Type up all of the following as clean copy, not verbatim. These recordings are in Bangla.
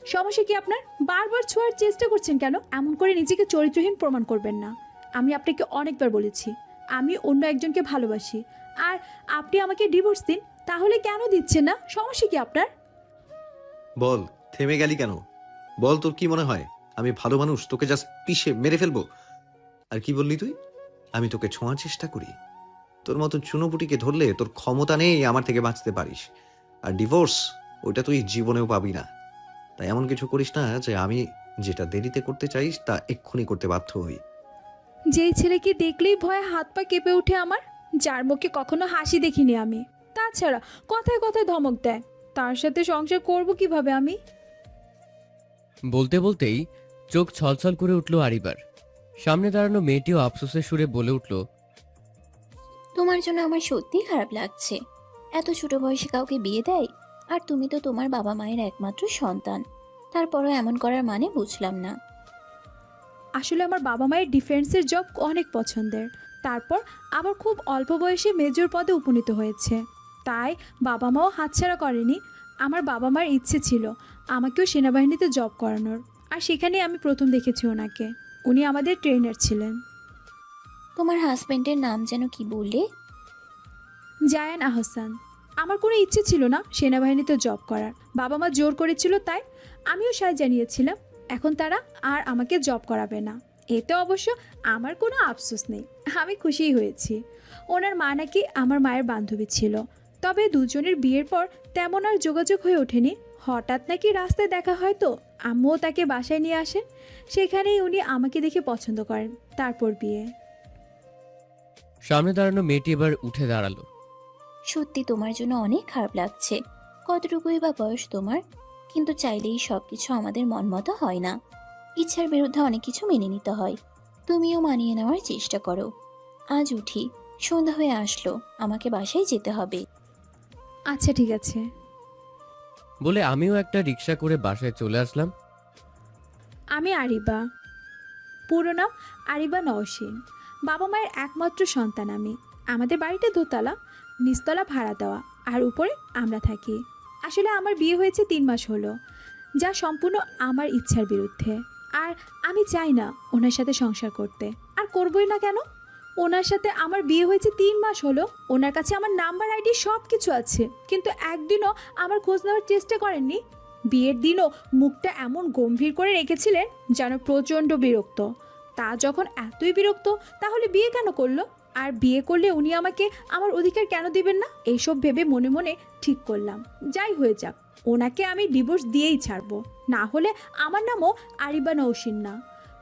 সমস্যা কি আপনার? বারবার ছোঁয়ার চেষ্টা করছেন কেন? এমন করে নিজেকে চরিত্রহীন প্রমাণ করবেন না। আমি আপনাকে অনেকবার বলেছি আমি অন্য একজনকে ভালোবাসি, আর আপনি আমাকে ডিভোর্স দিন। তাহলে কেন দিচ্ছেন না? সমস্যা কি আপনার? বল, থেমে গেলি কেন? বল, তোর কি মনে হয় আমি ভালো মানুষ তোকে জাস্ট পিষে মেরে ফেলবো? আর কি বললি তুই? আমি তোকে ছোঁয়ার চেষ্টা করি? তোর মতো চুনোপুটিকে ধরলে তোর ক্ষমতা নেই আমার থেকে বাঁচতে পারিস। আর ডিভোর্স, ওইটা তুই জীবনেও পাবি না। তাই এমন কিছু করিস না যে আমি যেটা দেরিতে করতে চাইস তা এক্ষুনি করতে বাধ্য হই। যেই ছেলেকে দেখলেই ভয়ে হাত পা কেঁপে ওঠে আমার, যার মুখে কখনো হাসি দেখিনি আমি, তাছাড়া কথায় কথায় ধমক দেয়, তার সাথে সংসার করব কিভাবে আমি? বলতে বলতেই চোখ ছলছল করে উঠল আরিবার। সামনে দাঁড়ানো মেয়েটিও আফসোসের সুরে বলে উঠল, তোমার জন্য আমার সত্যিই খারাপ লাগছে। এত ছোট বয়সে কাউকে বিয়ে দেয়? আর তুমি তো তোমার বাবা মায়ের একমাত্র সন্তান, তারপরও এমন করার মানে বুঝলাম না। আসলে আমার বাবা মায়ের ডিফেন্সের জব অনেক পছন্দের, তারপর আবার খুব অল্প বয়সে মেজর পদে উপনীত হয়েছে। তাই বাবা মাও হাতছাড়া করেনি। আমার বাবা মার ইচ্ছে ছিল আমাকেও সেনাবাহিনীতে জব করানোর, আর সেখানেই আমি প্রথম দেখেছি ওনাকে। উনি আমাদের ট্রেনার ছিলেন। তোমার হাজবেন্ডের নাম যেন কি বললে? জায়ান আহসান। আমার কোনো ইচ্ছে ছিল না সেনাবাহিনীতে জব করার, বাবা মা জোর করেছিল, তাই আমিও সায় জানিয়েছিলাম। এখন তারা আর আমাকে জব করাবে না, এতে অবশ্য আমার কোনো আফসোস নেই, আমি খুশিই হয়েছি। ওনার মা নাকি আমার মায়ের বান্ধবী ছিল, তবে দুজনের বিয়ের পর তেমন আর যোগাযোগ হয়ে ওঠেনি। হঠাৎ নাকি রাস্তায় দেখা হয়, তো আম্মুও তাকে বাসায় নিয়ে আসেন। সেখানেই উনি আমাকে দেখে পছন্দ করেন, তারপর বিয়ে। সামনে দাঁড়ানো মেয়েটি এবার উঠে দাঁড়ালো। সত্যি তোমার জন্য অনেক খারাপ লাগছে। কতটুকুই বা বয়স তোমার, কিন্তু চাইলেই সবকিছু আমাদের মন মতো হয় না। ইচ্ছার বিরুদ্ধে অনেক কিছু মেনে নিতে হয়। তুমিও মানিয়ে নেওয়ার চেষ্টা করো। আজ উঠি, সন্ধ্যা হয়ে আসলো, আমাকে বাসায় যেতে হবে। আচ্ছা ঠিক আছে। বলে আমিও একটা রিক্সা করে বাসায় চলে আসলাম। আমি আরিবা, পুরো নাম আরিবা নওশিন। বাবা মায়ের একমাত্র সন্তান আমি। আমাদের বাড়িতে দোতলা, নিচতলা ভাড়া দেওয়া, আর উপরে আমরা থাকি। আসলে আমার বিয়ে হয়েছে 3 মাস হলো, যা সম্পূর্ণ আমার ইচ্ছার বিরুদ্ধে। আর আমি চাই না ওনার সাথে সংসার করতে, আর করবই না কেন। ওনার সাথে আমার বিয়ে হয়েছে 3 মাস হলো, ওনার কাছে আমার নাম্বার আইডি সব কিছু আছে, কিন্তু একদিনও আমার খোঁজ নেওয়ার চেষ্টা করেননি। বিয়ের দিনও মুখটা এমন গম্ভীর করে রেখেছিলেন যেন প্রচণ্ড বিরক্ত। তা যখন এতই বিরক্ত, তাহলে বিয়ে কেন করলো? আর বিয়ে করলে উনি আমাকে আমার অধিকার কেন দিবেন না? এইসব ভেবে মনে মনে ঠিক করলাম, যাই হয়ে যাক, ওনাকে আমি ডিভোর্স দিয়েই ছাড়বো, না হলে আমার নামও আরিবা নওশিন না।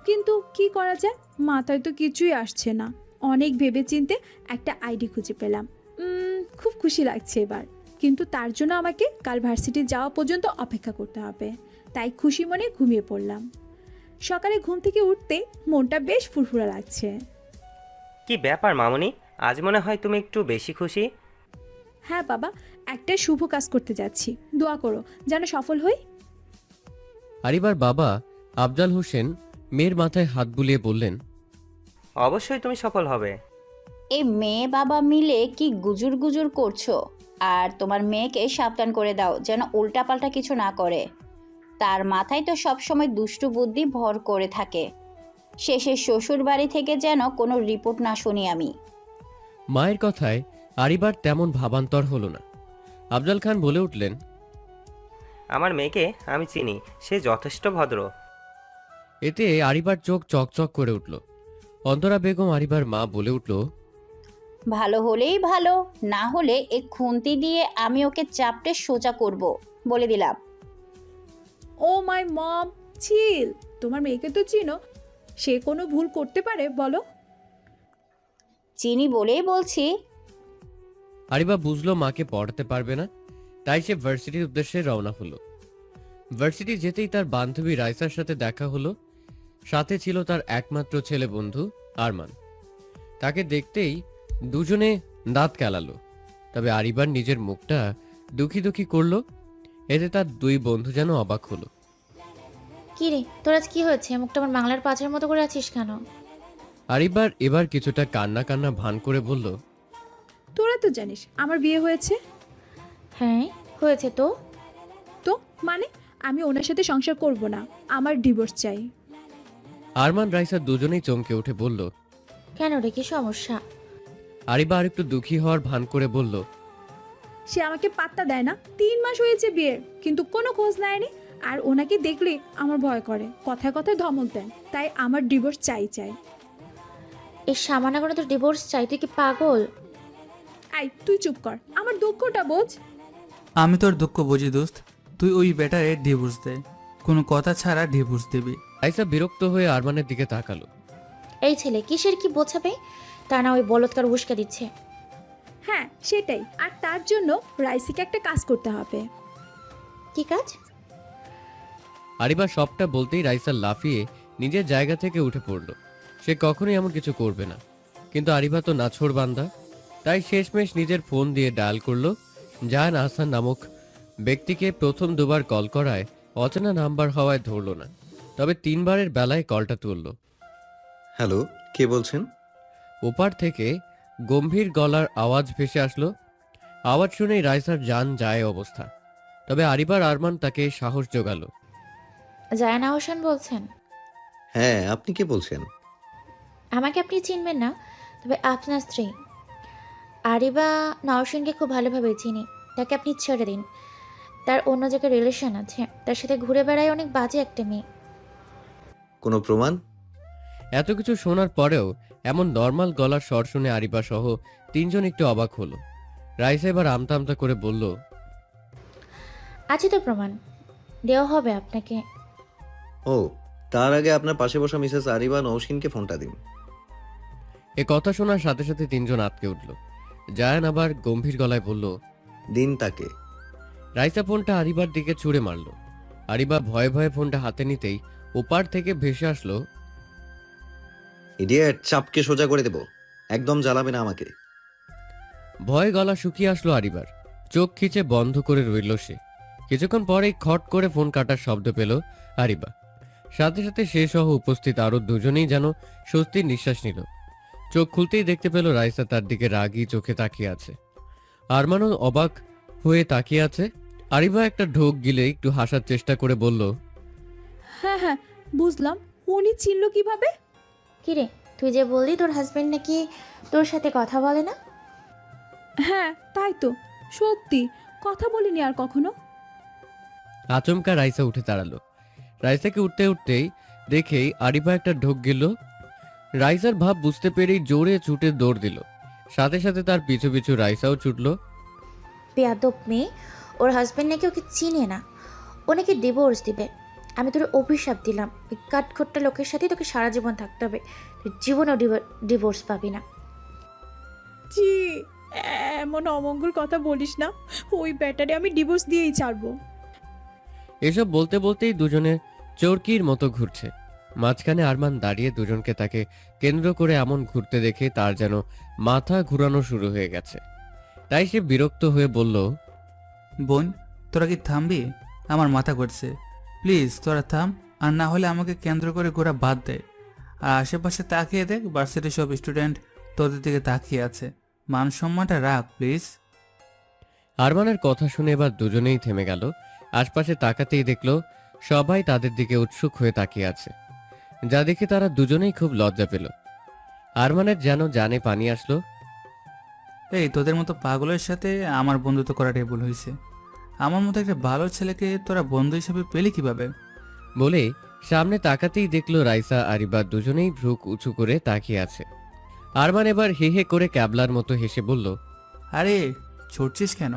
কিন্তু কি করা যায়, মাথায় তো কিছুই আসছে না। অনেক ভেবেচিন্তে একটা আইডি খুঁজে পেলাম। খুব খুশি লাগছে এবার, কিন্তু তার জন্য আমাকে কাল ভার্সিটি যাওয়া পর্যন্ত অপেক্ষা করতে হবে। তাই খুশি মনে ঘুমিয়ে পড়লাম। সকালে ঘুম থেকে উঠতে মনটা বেশ ফুরফুরা লাগছে। কি ব্যাপার মামুনি, আজ মনে হয় তুমি একটু বেশি খুশি? হ্যাঁ বাবা, একটা শুভ কাজ করতে যাচ্ছি, দোয়া করো যেন সফল হই। আরিবার বাবা আফজাল হোসেন মেয়ের মাথায় হাত বুলিয়ে বললেন, অবশ্যই তুমি সফল হবে। এই মেয়ে বাবা মিলে কি গুজুর গুজুর করছো? আর তোমার মেয়েকে সাবধান করে দাও যেন উল্টাপাল্টা কিছু না করে। তার মাথায় তো সবসময় দুষ্টু বুদ্ধি ভর করে থাকে। শেষে শ্বশুর বাড়ি থেকে যেন কোনো রিপোর্ট না শুনি আমি। মায়ের কথায় আরিবার তেমন ভাবান্তর হলো না। আফজাল খান বলে উঠলেন, আমার মেয়েকে আমি চিনি, সে যথেষ্ট ভদ্র। এতে আরিবার চোখ চকচক করে উঠল। অন্তরা বেগম আরিবার মা বলে উঠল, ভালো হলেই ভালো, না হলে এই খুন্তি দিয়ে আমি ওকে চাপটে সোজা করব, বলে দিলাম। ও মাই মম, চিল। তোমার মেয়েকে তো চিনো, সে কোনো ভুল করতে পারে বলো? চিনি বলেই বলছি। আরিবা বুঝলো মাকে পড়াতে পারবে না, তাই সে ভার্সিটির উদ্দেশ্যে রওনা হলো। ভার্সিটি যেতেই তার বান্ধবী রাইসার সাথে দেখা হলো। সাথে ছিল তার একমাত্র ছেলে বন্ধু আরমান। তাকে দেখতেই দুজনে দাঁত কেলালো। তবে আরিবার নিজের মুখটা দুঃখী দুঃখী করলো। এতে তার দুই বন্ধু যেন অবাক হলো। কি রে, তোর আজ কি হয়েছে? মুখটা আমার বাংলার পাঁচের মতো করে আছিস কেন? আরিবার এবার কিছুটা কান্না কান্না ভান করে বলল, তোরা তো জানিস আমার বিয়ে হয়েছে। হ্যাঁ হয়েছে তো। তো মানে আমি ওনার সাথে সংসার করব না, আমার ডিভোর্স চাই। আরমান রাইসা দুজনেই চমকে উঠে বলল। কেন রে, কি সমস্যা? আরিবা আরেকটু দুঃখী হওয়ার ভান করে বলল। সে আমাকে পাত্তা দেয় না, 3 মাস হয়েছে বিয়ের, কিন্তু কোনো খোঁজ নেয়নি। আর ওনাকে দেখলে আমার ভয় করে, কথায় কথায় ধমক দেন, তাই আমার ডিভোর্স চাই। এই সামান্য করে তোর ডিভোর্স চাই? তুই কি পাগল? আই তুই চুপ কর, আমার দুঃখটা বোঝ। আমি তোর দুঃখ বুঝি দোস্ত। তুই ওই ব্যাটারে ডিভোর্স দে, কোনো কথা ছাড়া ডিভোর্স দিবি। রাইসা বিরক্ত হয়ে আরমানের দিকে তাকালো। এই ছেলে কিসের কি বোঝাবে? তা না ওই বলৎকার উস্কে দিচ্ছে। হ্যাঁ সেটাই, আর তার জন্য রাইসিকে একটা কাজ করতে হবে। কি কাজ? আরিবা সবটা বলতেই রাইসা লাফিয়ে নিজের জায়গা থেকে উঠে পড়ল। সে কখনোই এমন কিছু করবে না, কিন্তু আরিবা তো নাছোড় বান্দা। তাই শেষমেশ নিজের ফোন দিয়ে ডায়াল করলো। জাহান আহসান নামক ব্যক্তিকে প্রথম দুবার কল করায় অচেনা নাম্বার হওয়ায় ধরল না, তবে 3বারের বেলায় কলটা তুলল। হ্যালো, কে বলছেন? ওপার থেকে গম্ভীর গলার আওয়াজ ভেসে আসলো। আওয়াজ শুনেই রাইসার জান যায় অবস্থা, তবে আরিবার আরমান তাকে সাহস জোগালো। জায়ান আহসান বলছেন? হ্যাঁ, আপনি কে বলছেন? আমাকে আপনি চিনবেন না, তবে আপনার স্ত্রী আরিবা নওশিনকে খুব ভালোভাবে চিনি। তাকে আপনি ছেড়ে দিন, তার অন্য জায়গায় রিলেশন আছে, তার সাথে ঘুরে বেড়ায় অনেক বাজে একটা মেয়ে। কোনো প্রমাণ? এত কিছু শোনার পরেও এমন নর্মাল গলার স্বর শুনে আরিবা সহ 3জন একটু অবাক হলো। রাইসা এবার আমতা আমতা করে বলল। আছে তো প্রমাণ, দেওয়া হবে আপনাকে। ও, তার আগে আপনার পাশে বসা মিসেস আরিবা নওশিনকে ফোনটা দিন। এ কথা শোনার সাথে সাথে 3জন আটকে উঠল। জায়ান আবার গম্ভীর গলায় বলল। দিন তাকে। রাইসা ফোনটা আরিবার দিকে ছুঁড়ে মারল। আরিবা ভয়ে ভয়ে ফোনটা হাতে নিতেই ওপার থেকে ভেসে আসলো। ইডিয়েট, চাপকে সোজা করে দেব, একদম জ্বালাবে না আমাকে। ভয়ে গলা শুকিয়ে আসলো আরিবার, চোখ খিচে বন্ধ করে রইল সে। কিছুক্ষণ পরেই খট করে ফোন কাটার শব্দ পেল আরিবা। সাথে সাথে সে সহ উপস্থিত আরো দুজনেই যেন স্বস্তির নিঃশ্বাস নিল। চোখ খুলতেই দেখতে পেল রাইসা তার দিকে রাগী চোখে তাকিয়ে আছে। আরমানও অবাক হয়ে তাকিয়ে আছে। আরিবা একটা ঢোক গিলে একটু হাসার চেষ্টা করে বলল। হ্যাঁ বুঝলাম, উনি চিনল কিভাবে? কিরে, তুই যে বললি তোর হাজবেন্ড নাকি তোর সাথে কথা বলে না? হ্যাঁ তাই তো, সত্যি কথা বলিনি আর কখনো। আচমকা রাইসা উঠে দাঁড়ালো। রাইসাকে উঠতে উঠতেই দেখেই আরিবা একটা ঢোক গেল। রাইসার ভাব বুঝতে পেরেই জোরে ছুটে দৌড় দিল। সাথে সাথে তার পিছু পিছু রাইসাও ছুটল। বেয়াদব মেয়ে, ওর হাজবেন্ড নাকি ওকে চিনে না, ও নাকি ডিভোর্স দিবে। আমি তোর অভিশাপ দিলাম, ওই কাঠখোট্টা লোকের সাথে তোকে সারা জীবন থাকতে হবে। তুই জীবনেও ডিভোর্স পাবি না। জি, এমন অমঙ্গল কথা বলিস না, ওই ব্যাটারে আমি ডিভোর্স দিয়েই ছাড়বো। এসব বলতে বলতেই দুজনে চরকির মতো ঘুরছে। মাঝখানে আরমান দাঁড়িয়ে দুজনকে তাকে কেন্দ্র করে এমন ঘুরতে দেখে তার যেন মাথা ঘুরানো শুরু হয়ে গেছে। তাই সে বিরক্ত হয়ে বলল। বোন, তোরা কি থামবি? আমার মাথা ঘুরছে, প্লিজ তোরা থাম, আর না হলে আমাকে কেন্দ্র করে ঘোরা বাদ দেয়। আর আশেপাশে তাকিয়ে দেখ, ভার্সিটির সব স্টুডেন্ট তোদের দিকে তাকিয়ে আছে, মান সম্মানটা রাখ প্লিজ। আরমানের কথা শুনে এবার দুজনেই থেমে গেল। আশপাশে তাকাতেই দেখলো সবাই তাদের দিকে উৎসুক হয়ে তাকিয়ে আছে, যা দেখে তারা দুজনেই খুব লজ্জা পেল। আরমানের যেন জানে পানি আসলো। এই তোদের মতো পাগলের সাথে আমার বন্ধুত্ব করাটাই ভুল হয়েছে। আমার মতো একটা ভালো ছেলেকে তোরা বন্ধু হিসেবে পেলি কিভাবে? বলে সামনে তাকাতেই দেখলো রাইসা আরিবা দুজনেই ভ্রুক উঁচু করে তাকিয়ে আছে। আরমান এবার হে হে করে ক্যাবলার মতো হেসে বলল। আরে ছুটছিস কেন?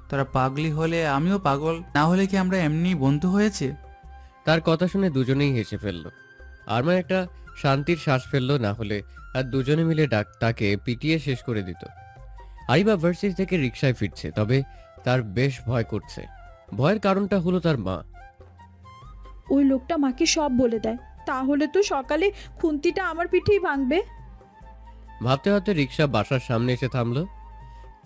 তোরা পাগলি হলে আমিও পাগল না হলে কি আমরা এমনি বন্ধু হয়েছে? তার কথা শুনে দুজনেই হেসে ফেলল। আরমান একটা শান্তির শ্বাস ফেললো, না হলে আর দুজনে মিলে তাকে পিটিয়ে শেষ করে দিত। আরিবা ভার্সিটি থেকে রিকশায় ফিরছে, তবে তার বেশ ভয় করছে। ভয়ের কারণটা হলো তার মা। ওই লোকটা মাকে সব বলে দেয়, তাহলে তো সকালে খুন্তিটা আমার পিঠেই ভাঙবে। ভাবতে ভাবতে রিকশা বাসার সামনে এসে থামলো।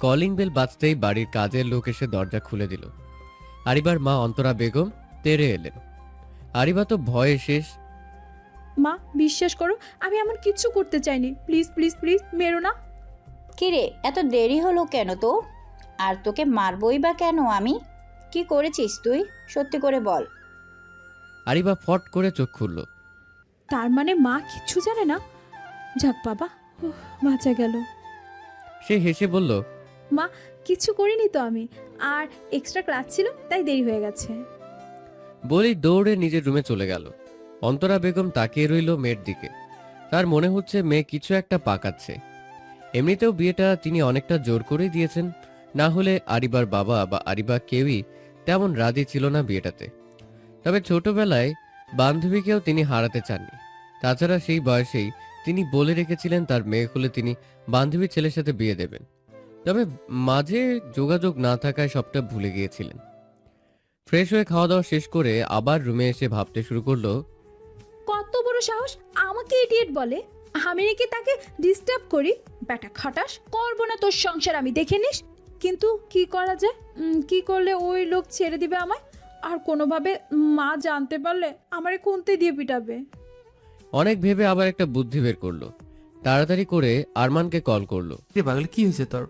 কলিং বেল বাজতেই বাড়ির কাজের লোক এসে দরজা খুলে দিল। আরিবার মা অন্তরা বেগম তেড়ে এলেন। আরিবা তো ভয়ে শেষ। মা বিশ্বাস করো, আমি এমন কিচ্ছু করতে চাইনি, প্লিজ প্লিজ প্লিজ মেরো না। কিরে, এত দেরি হলো কেন তোর? আর তোকে মারবই বা কেন আমি? কি করেছিস তুই? সত্যি করে বল। আরিবা ফট করে চোখ খুলল। তার মানে মা কিচ্ছু জানে না? যাক বাবা, বাঁচা গেল। সে হেসে বলল, মা, কিছু করিনি তো আমি, আর এক্সট্রা ক্লাস ছিল তাই দেরি হয়ে গেছে। বলেই দৌড়ে নিজের রুমে চলে গেল। অন্তরা বেগম তাকিয়ে রইল মেয়ের দিকে। তার মনে হচ্ছে মেয়ে কিছু একটা পাকাচ্ছে। এমনিতেও বিয়েটা তিনি অনেকটা জোর করেই দিয়েছেন, না হলে আরিবার বাবা বা আরিবা কেউই তেমন রাজি ছিল না বিয়েটাতে। তবে ছোটবেলায় বান্ধবীকেও তিনি হারাতে চাননি। তাছাড়া সেই বয়সেই তিনি বলে রেখেছিলেন তার মেয়ে হলে তিনি বান্ধবীর ছেলের সাথে বিয়ে দেবেন। তবে মাঝে যোগাযোগ না থাকায় সবটা ভুলে গিয়েছিলেন। ফ্রেশ হয়ে খাওয়া দাওয়া শেষ করে আবার রুমে এসে ভাবতে শুরু করলো, কত বড় সাহস আমাকে ইডিয়েট বলে! আমি নাকি তাকে ডিস্টার্ব করি? ব্যাটা খাটাস, করবো না তোর সংসার আমি, দেখে নিস। কিন্তু কি করা যায়? কি করলে ওই লোক ছেড়ে দিবে আমায়? আর কোনোভাবে মা জানতে পারলে আমারে খুনতে দিয়ে পিটাবে। অনেক ভেবে আবার একটা বুদ্ধি বের করলো। তাড়াতাড়ি করে আরমানকে কল করলো। রে পাগল, কি হয়েছে তোর?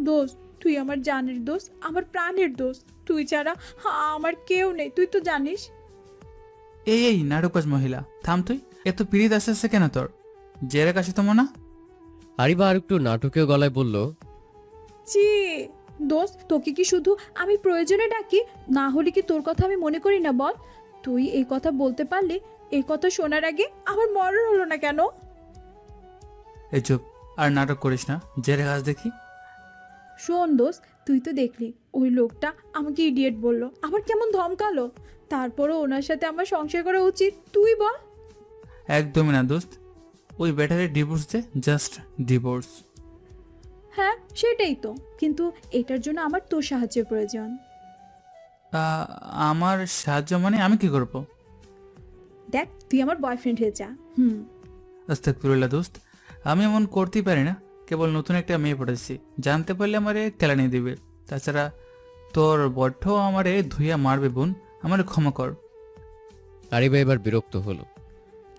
দোস্ত, তুই আমার জানের দোস্ত, আমার প্রাণের দোস্ত। তুই ছাড়া আমার কেউ নেই, তুই তো জানিস। এই নাটকবাজ মহিলা, থাম তুই। এত পিরিত আসছে কেন তোর? জেরে কাছে তো মনা। আরিবা আর একটু নাটকীয় গলায় বলল, জি দোস্ত, তোকে কি শুধু আমি প্রয়োজনে ডাকি? না হলে কি তোর কথা আমি মনে করি না বল? তুই এই কথা বলতে পারলি? এই কথা শোনার আগে আমার মরণ হলো না কেন? এই চুপ, আর নাটক করিস না। জেরে কাজ দেখি। শোন দোস্ত, তুই তো দেখলি ওই লোকটা আমাকে ইডিয়েট বলল, আবার কেমন ধমকালো। তারপরও ওনার সাথে আমার সংসার করা উচিত, তুই বল। একদমই না দোস্ত, ওই ব্যাটারে ডিভোর্স দে, জাস্ট ডিভোর্স। হ্যাঁ সেটাই তো, কিন্তু এটার জন্য আমার তোর সাহায্যের প্রয়োজন। আমার সাহায্য মানে আমি কি করব? দেখ, তুই আমার বয়ফ্রেন্ড হয়ে যা। আস্তাগফিরুল্লাহ দোস্ত, আমি এমন করতেই পারি না। কেবল নতুন একটা মেয়ে পড়েছি, জানতে পারলে আমারে কেলানি দিবে। তাছাড়া তোর বড্ড আমারে ধুইয়া মারবে বোন, আমারে ক্ষমা কর। আরিবা এবার বিরক্ত হলো।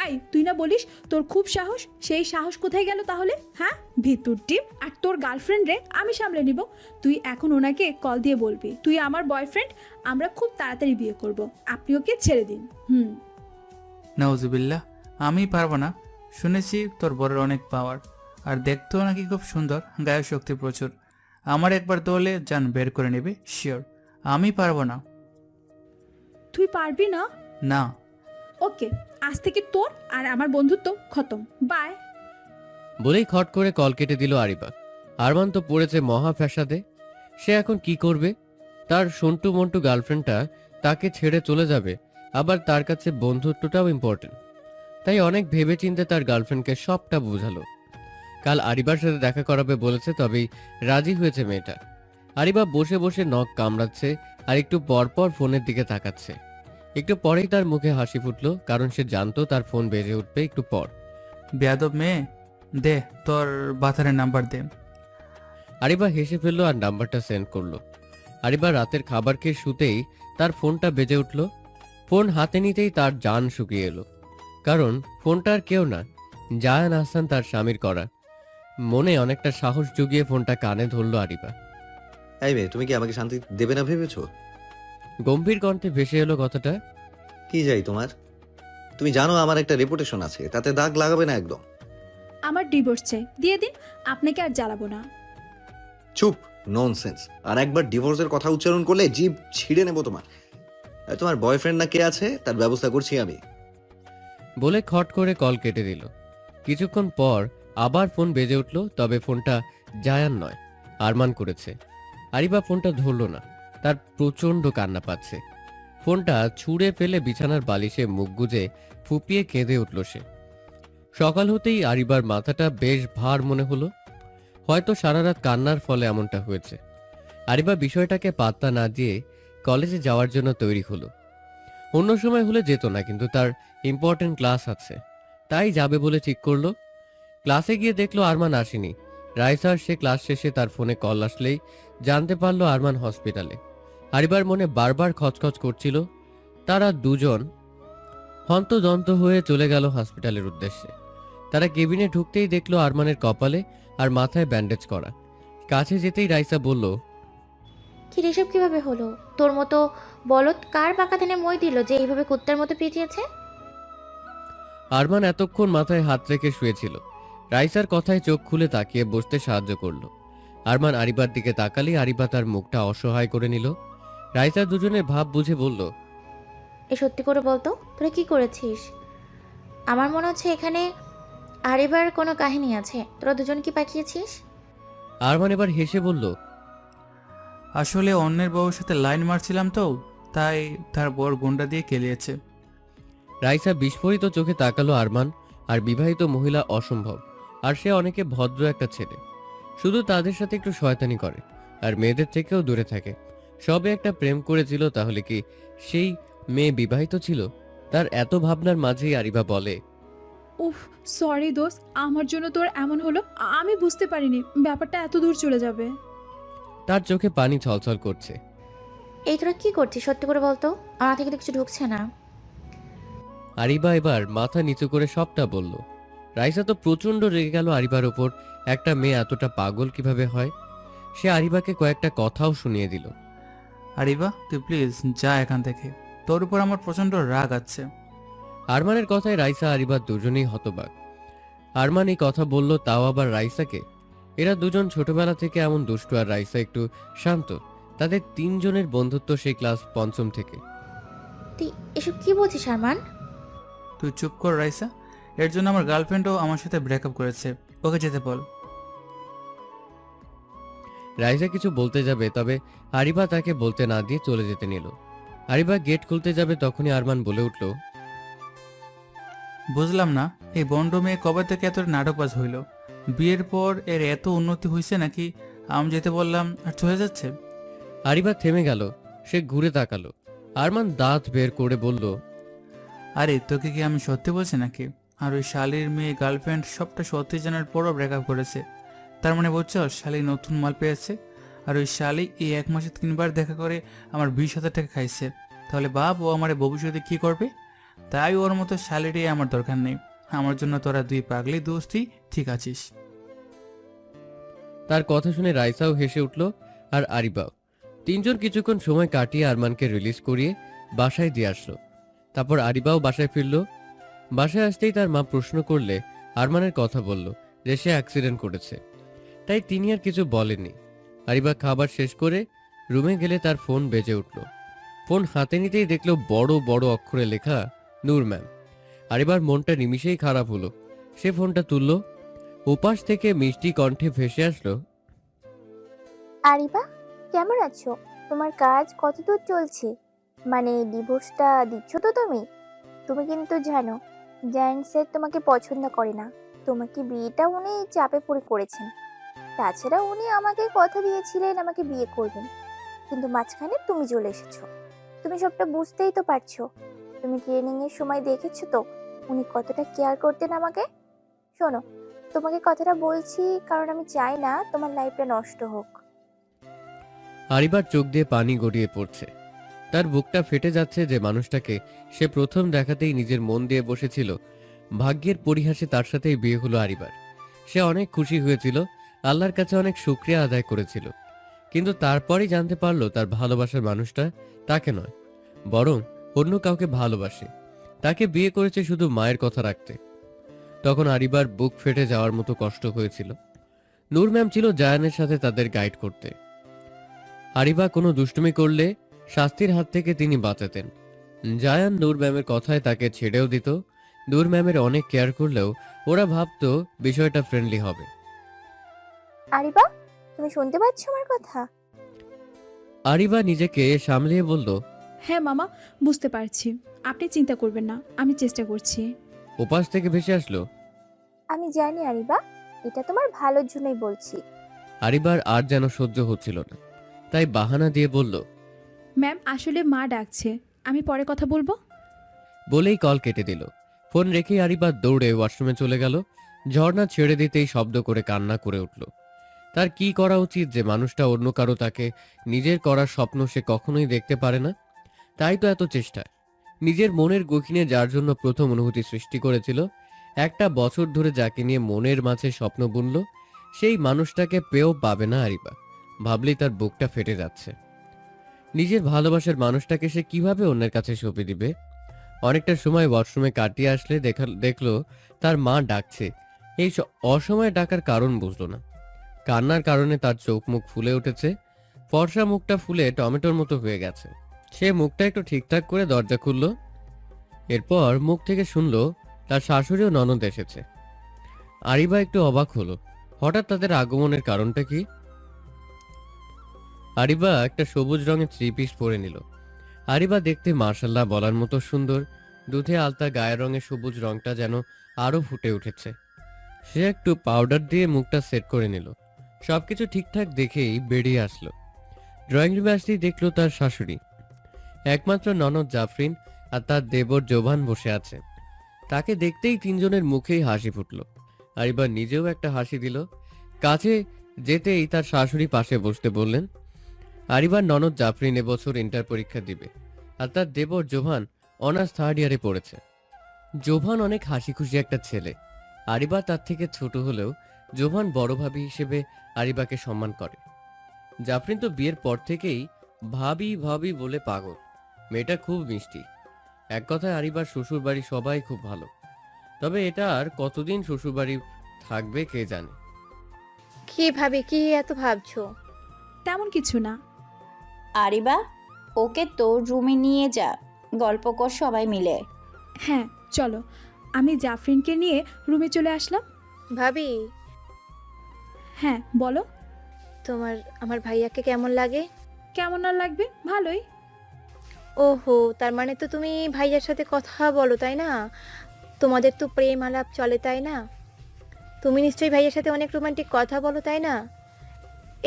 আই, তুই না বলিস তোর খুব সাহস? সেই সাহস কোথায় গেল তাহলে? হ্যাঁ, ভিতর টিম। আর তোর গার্লফ্রেন্ড রে আমি সামলে নিব। তুই এখন ওনাকে কল দিয়ে বলবি তুই আমার বয়ফ্রেন্ড, আমরা খুব তাড়াতাড়ি বিয়ে করব, আপনি ওকে ছেড়ে দিন। নাউজুবিল্লাহ, আমি পারবো না। শুনেছি তোর বরের অনেক পাওয়ার, আর দেখতেও নাকি খুব সুন্দর, গায়ে শক্তি প্রচুর। আমার একবার দৌড়লে জান বের করে নেবে, শিওর। আমি পারবো না। তুই পারবি না? না। ওকে, আজ থেকে তোর আর আমার বন্ধুত্ব খতম, বাই। বলেই খট করে কল কেটে দিল আরিবা। আরমান তো পড়েছে মহা ফ্যাসাদে। সে এখন কি করবে? তার সন্টু মন্টু গার্লফ্রেন্ডটা তাকে ছেড়ে চলে যাবে, আবার তার কাছে বন্ধুত্বটাও ইম্পর্টেন্ট। তাই অনেক ভেবেচিন্তে তার গার্লফ্রেন্ডকে সবটা বোঝালো। কাল আরিবার সাথে দেখা করাবে বলেছে, তবেই রাজি হয়েছে মেয়েটা। আরিবা বসে বসে নখ কামড়াচ্ছে আর একটু পরপর ফোনের দিকে তাকাচ্ছে। একটু পরেই তার মুখে হাসি ফুটলো, কারণ সে জানতো তার ফোন বেজে উঠবে একটু পর। বেয়াদব মেয়ে, দে তোর বাথারের নাম্বার দে। আরিবা হেসে ফেললো আর নাম্বারটা সেন্ড করলো। আরিবা রাতের খাবার খেয়ে শুতেই তার ফোনটা বেজে উঠল। ফোন হাতে নিতেই তার জান শুকিয়ে এলো, কারণ ফোনটা আর কেউ না, জায়ান আহসান তার স্বামীর করা। মনে অনেকটা সাহস জুগিয়ে ফোনটা কানে ধরলো আরিবা। এই মেয়ে, তুমি কি আমাকে শান্তি দেবে না ভেবেছো? গম্ভীর কণ্ঠে ভেসে এলো কথাটা। কি যাই তোমার? তুমি জানো আমার একটা রেপুটেশন আছে, তাতে দাগ লাগাবে না একদম। আমার ডিভোর্স চাই, দিয়ে দিন, আপনাকে আর জ্বালাবো না। চুপ, ননসেন্স। আর একবার ডিভোর্সের কথা উচ্চারণ করলে জিভ ছিঁড়ে নেবো তোমার। আর তোমার বয়ফ্রেন্ড না কে আছে তার ব্যবস্থা করছি আমি। বলে খট করে কল কেটে দিল। কিছুক্ষণ পর আবার ফোন বেজে উঠল, তবে ফোনটা জায়ান নয়, আরমান করেছে। আরিবা ফোনটা ধরল না, তার প্রচণ্ড কান্না পাচ্ছে। ফোনটা ছুঁড়ে ফেলে বিছানার বালিশে মুখ গুজে ফুপিয়ে কেঁদে উঠল সে। সকাল হতেই আরিবার মাথাটা বেশ ভার মনে হলো। হয়তো সারা রাত কান্নার ফলে এমনটা হয়েছে। আরিবা বিষয়টাকে পাত্তা না দিয়ে কলেজে যাওয়ার জন্য তৈরি হলো। অন্য সময় হলে যেত না, কিন্তু তার ইম্পর্টেন্ট ক্লাস আছে, তাই যাবে বলে ঠিক করলো। ক্লাসে গিয়ে দেখলো আরমান আসেনি। রাইসার সে ক্লাস শেষে তার ফোনে কল আসলেই জানতে পারলো আরমান হসপিটালে। আরিবার মনে বারবার খচখচ করছিল। তারা দুজন হন্তদন্ত হয়ে চলে গেল হসপিটালের উদ্দেশ্যে। তারা কেবিনে ঢুকতেই দেখলো আরমানের কপালে আর মাথায় ব্যান্ডেজ করা। কাছে যেতেই রাইসা বলল, কি এসব কিভাবে হলো? তোর মতো বলদ কার পাকা ধানে মই দিল যে এইভাবে কুত্তার মতো পেঁচিয়েছে? আরমান এতক্ষণ মাথায় হাত রেখে শুয়েছিল। রাইসার কথায় চোখ খুলে তাকিয়ে বসতে সাহায্য করলো। আরমান আরিবার দিকে তাকালেই আরিবা তার মুখটা অসহায় করে নিল। রাইসা দুজনের ভাব বুঝে বলল, এ সত্যি করে বলতো, তোরা কি করেছিস? আমার মনে হচ্ছে এখানে আরেবার কোনো কাহিনী আছে। তোরা দুজন কি পাকিয়েছিস? আরমান এবার হেসে বলল, আসলে অন্যের বউর সাথে লাইন মারছিলাম তো, তাই তার বর গুন্ডা দিয়ে কেলিয়েছে। রাইসা বিস্ফোরিত চোখে তাকালো আরমান। আর বিবাহিত মহিলা অসম্ভব, আর সে অনেকে ভদ্র একটা ছেলে, শুধু তাদের সাথে একটু শয়তানি করে আর মেয়েদের থেকেও দূরে থাকে। সবে একটা প্রেম করেছিল, তাহলে কি সেই মেয়ে বিবাহিত ছিল? তার এত ভাবনার মাঝেই আরিবা বলে, উফ, সরি দোস্ত, আমার জন্য তোর এমন হলো। আমি বুঝতে পারিনি ব্যাপারটা এত দূর চলে যাবে। তার চোখে পানি ছলছল করছে। এই তোরা কি করছিস সত্যি করে বলতো, আমার থেকে তো কিছু ঢুকছে না। আরিবা এবার মাথা নিচু করে সবটা বলল। রাইসা তো প্রচন্ড রেগে গেল আরিবার ওপর। একটা মেয়ে এতটা পাগল কিভাবে হয়? সে আরিবাকে কয়েকটা কথাও শুনিয়ে দিল। আরিবা, তুই প্লিজ যা এখান থেকে, তোর উপর আমার প্রচণ্ড রাগ আছে। আরমানের কথায় রাইসা আরিবা দুজনেই হতবাক। আরমান এই কথা বলল, তাও আবার রাইসাকে। এরা দুজন ছোটবেলা থেকে এমন দুষ্টু, আর রাইসা একটু শান্ত। তাদের তিনজনের বন্ধুত্ব সেই ক্লাস 5ম থেকে। তুই এসব কি বলছিস আরমান? তুই চুপ কর রাইসা, এর জন্য আমার গার্লফ্রেন্ডও আমার সাথে ব্রেকআপ করেছে, ওকে যেতে বল। রাইসা কিছু বলতে যাবে, তবে আরিবা তাকে বলতে না দিয়ে চলে যেতে নিল। আরিবা গেট খুলতে যাবে, তখনই আরমান বলে উঠল, বুঝলাম না, এই বন্ড মেয়ে কবে থেকে এত নাটকবাজ হইল? বিয়ের পর এর এত উন্নতি হয়েছে নাকি? আমি যেতে বললাম আর চলে যাচ্ছে। আরিবা থেমে গেল। সে ঘুরে তাকালো। আরমান দাঁত বের করে বলল, আরে তোকে কি আমি সত্যি বলছি নাকি? আর ওই শালির মেয়ে গার্লফ্রেন্ড সবটা সত্যি জানার পরও ব্রেকআপ করেছে। তার মানে বলছো শালি নতুন মাল পেয়েছে? আর ওই শালি এই 1 মাসে 3বার দেখা করে আমার 20,000 টাকা খাইছে। তাহলে বাপ, ও আমার ভবিষ্যতে কি করবে? তাই ওর মতো শালিরই আমার দরকার নেই। আমার জন্য তোরা দুই পাগলি দোস্তি ঠিক আছিস। তার কথা শুনে রাইসাও হেসে উঠল, আর আরিবাও। তিনজন কিছুক্ষণ সময় কাটিয়ে আরমানকে রিলিজ করিয়ে বাসায় দিয়ে আসলো। তারপর আরিবাও বাসায় ফিরল। বাসায় আসতেই তার মা প্রশ্ন করলে আরমানের কথা বলল যে সে অ্যাক্সিডেন্ট করেছে। তাই তিনি আর কিছু বলেননি। আরিবা খাবার শেষ করে রুমে গেলে তার ফোন বেজে উঠল। ফোন হাতে নিতেই দেখলো বড় বড় অক্ষরে লেখা নূর ম্যাম। আরিবার মনটা নিমিষেই খারাপ হলো। সে ফোনটা তুলল। ওপাশ থেকে মিষ্টি কণ্ঠে ভেসে আসলো, আরিবা, কেমন আছো? তোমার কাজ কতদূর চলছে? মানে ডিভোর্সটা দিচ্ছ তো তুমি? তুমি কিন্তু জানো জায়েন্ট স্যার তোমাকে পছন্দ করে না। তোমাকে বিয়েটা উনি চাপে পড়ে করেছেন। তাছাড়া উনি আমাকে কথা দিয়েছিলেন আমাকে বিয়ে করবেন, কিন্তু মাঝখানে তুমি চলে এসেছো। তুমি সবটা বুঝতেই তো পারছো। তুমি ট্রেনিং এর সময় দেখেছো তো উনি কতটা কেয়ার করতেন আমাকে। শোনো, তোমাকে কথাটা বলছি কারণ আমি চাই না তোমার লাইফটা নষ্ট হোক। আরিবার চোখ দিয়ে পানি গড়িয়ে পড়ছে। তার বুকটা ফেটে যাচ্ছে যে মানুষটাকে সে প্রথম দেখাতেই নিজের মন দিয়ে বসেছিল। ভাগ্যের পরিহাসে তার সাথেই বিয়ে হলো আরিবার। সে অনেক খুশি হয়েছিল, আল্লাহর কাছে অনেক শুকরিয়া আদায় করেছিল। কিন্তু তারপরেই জানতে পারলো তার ভালোবাসার মানুষটা তাকে নয়, বরং অন্য কাউকে ভালোবাসে। তাকে বিয়ে করেছে শুধু মায়ের কথা রাখতে। তখন আরিবার বুক ফেটে যাওয়ার মতো কষ্ট হয়েছিল। নূর ম্যাম ছিল জায়ানের সাথে তাদের গাইড করতে। আরিবা কোনো দুষ্টুমি করলে শাস্তির হাত থেকে তিনি বাঁচাতেন। জায়ান নূর ম্যামের কথায় তাকে ছেড়েও দিত। নূর ম্যামের অনেক কেয়ার করলেও ওরা ভাবতো বিষয়টা ফ্রেন্ডলি হবে। আরিবা, তুমি শুনতে পাচ্ছ আমার কথা? আরিবা নিজেকে সামলিয়ে বলল, হ্যাঁ মামা, বুঝতে পারছি। আপনি চিন্তা করবেন না, আমি চেষ্টা করছি। ওপাশ থেকে ভেসে আসলো, আমি জানি আরিবা, এটা তোমার ভালোর জন্যই বলছি। আরিবার আর যেন সহ্য হচ্ছিল না, তাই বাহানা দিয়ে বলল, ম্যাম আসলে মা ডাকছে, আমি পরে কথা বলবো। বলেই কল কেটে দিল। ফোন রেখেই আরিবা দৌড়ে ওয়াশরুমে চলে গেল। ঝর্ণা ছেড়ে দিতেই শব্দ করে কান্না করে উঠল। তার কি করা উচিত যে মানুষটা অন্য কারো তাকে নিজের করার স্বপ্ন সে কখনোই দেখতে পারে না? তাই তো এত চেষ্টা। নিজের মনের গহীনে যার জন্য প্রথম অনুভূতি সৃষ্টি করেছিল, 1 বছর ধরে যাকে নিয়ে মনের মাঝে স্বপ্ন বুনল, সেই মানুষটাকে পেয়েও পাবে না আরিবা। ভাবলেই তার বুকটা ফেটে যাচ্ছে। নিজের ভালোবাসার মানুষটাকে সে কিভাবে অন্যের কাছে সঁপে দিবে? অনেকটা সময় ওয়াশরুমে কাটিয়ে আসলে দেখলো তার মা ডাকছে। এই অসময়ে ডাকার কারণ বুঝলো না। কান্নার কারণে তার চোখ মুখ ফুলে উঠেছে। ফর্সা মুখটা ফুলে টমেটোর মতো হয়ে গেছে। সে মুখটা একটু ঠিকঠাক করে দরজা খুলল। এরপর মুখ থেকে শুনলো তার শাশুড়ি ও ননদ এসেছে। আরিবা একটু অবাক হলো, হঠাৎ তাদের আগমনের কারণটা কি? আরিবা একটা সবুজ রঙের থ্রি পিস পরে নিল। আরিবা দেখতে মার্শাল্লাহ বলার মতো সুন্দর। দুধে আলতা গায়ের রঙের সবুজ রংটা যেন আরো ফুটে উঠেছে। সে একটু পাউডার দিয়ে মুখটা সেট করে নিল। সবকিছু ঠিকঠাক দেখেই বেরিয়ে আসলো। ড্রয়িং রুমে আসতেই দেখলো তার শাশুড়ি, একমাত্র ননদ জাফরিন আর তার দেবর জোভান বসে আছে। তাকে দেখতেই তিনজনের মুখেই হাসি ফুটলো। আরিবা নিজেও একটা হাসি দিল। কাছে যেতেই তার শাশুড়ি পাশে বসতে বললেন। আরিবার ননদ জাফরিন এবছর ইন্টার পরীক্ষা দিবে, আর তার দেবর জোভান অনার্স 3rd ইয়ারে পড়েছে। জোভান অনেক হাসি খুশি একটা ছেলে। আরিবা তার থেকে ছোট হলেও জোভান বড় ভাবি হিসেবে আরিবাকে সম্মান করে। জাফরিন তো বিয়ের পর থেকেই ভাবি ভাবি বলে পাগল। মেয়েটা খুব মিষ্টি। এক কথায় আরিবার শ্বশুর বাড়ি সবাই খুব ভালো। তবে এটা আর কতদিন শ্বশুর বাড়ি থাকবে কে জানে। কি ভাবি, কি এত ভাবছো? তেমন কিছু না। আরিবা, ওকে তোর রুমে নিয়ে যা, গল্প কর সবাই মিলে। হ্যাঁ চলো। আমি জাফরিনকে নিয়ে রুমে চলে আসলাম। ভাবি, হ্যাঁ বলো। তোমার আমার ভাইয়াকে কেমন লাগে? কেমন আর লাগবে, ভালোই। ওহো, তার মানে তো তুমি ভাইয়ার সাথে কথা বলো, তাই না? তোমাদের তো প্রেম আলাপ চলে, তাই না? তুমি নিশ্চয়ই ভাইয়ার সাথে অনেক রোমান্টিক কথা বলো, তাই না?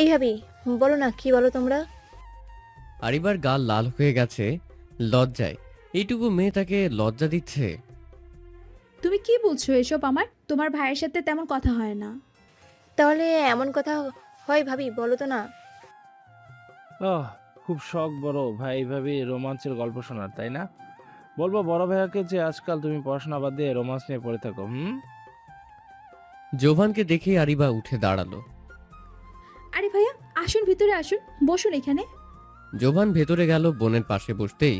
এই ভাবি, বলো না, কি বলো তোমরা? আরিবার গাল লাল হয়ে গেছে লজ্জায়। এইটুকু মেয়ে তাকে লজ্জা দিচ্ছে। তুমি কি বলছো এসব? তোমার ভাইয়ের সাথে তেমন কথা হয় না। তাহলে এমন কথা হয় ভাবি, বলো তো না। ওহ, খুব শখ বড় ভাই ভাবি রোমান্সের গল্প শোনার, তাই না? বলবো বড় ভাইয়াকে যে আজকাল তুমি পড়াশোনা বাদ দিয়ে রোমান্স নিয়ে পড়ে থাকো। জোভানকে দেখে আরিবা উঠে দাঁড়ালো। আরে ভাইয়া আসুন, ভিতরে আসুন, বসুন এখানে। জোভান ভেতরে গেল। বোনের পাশে বসতেই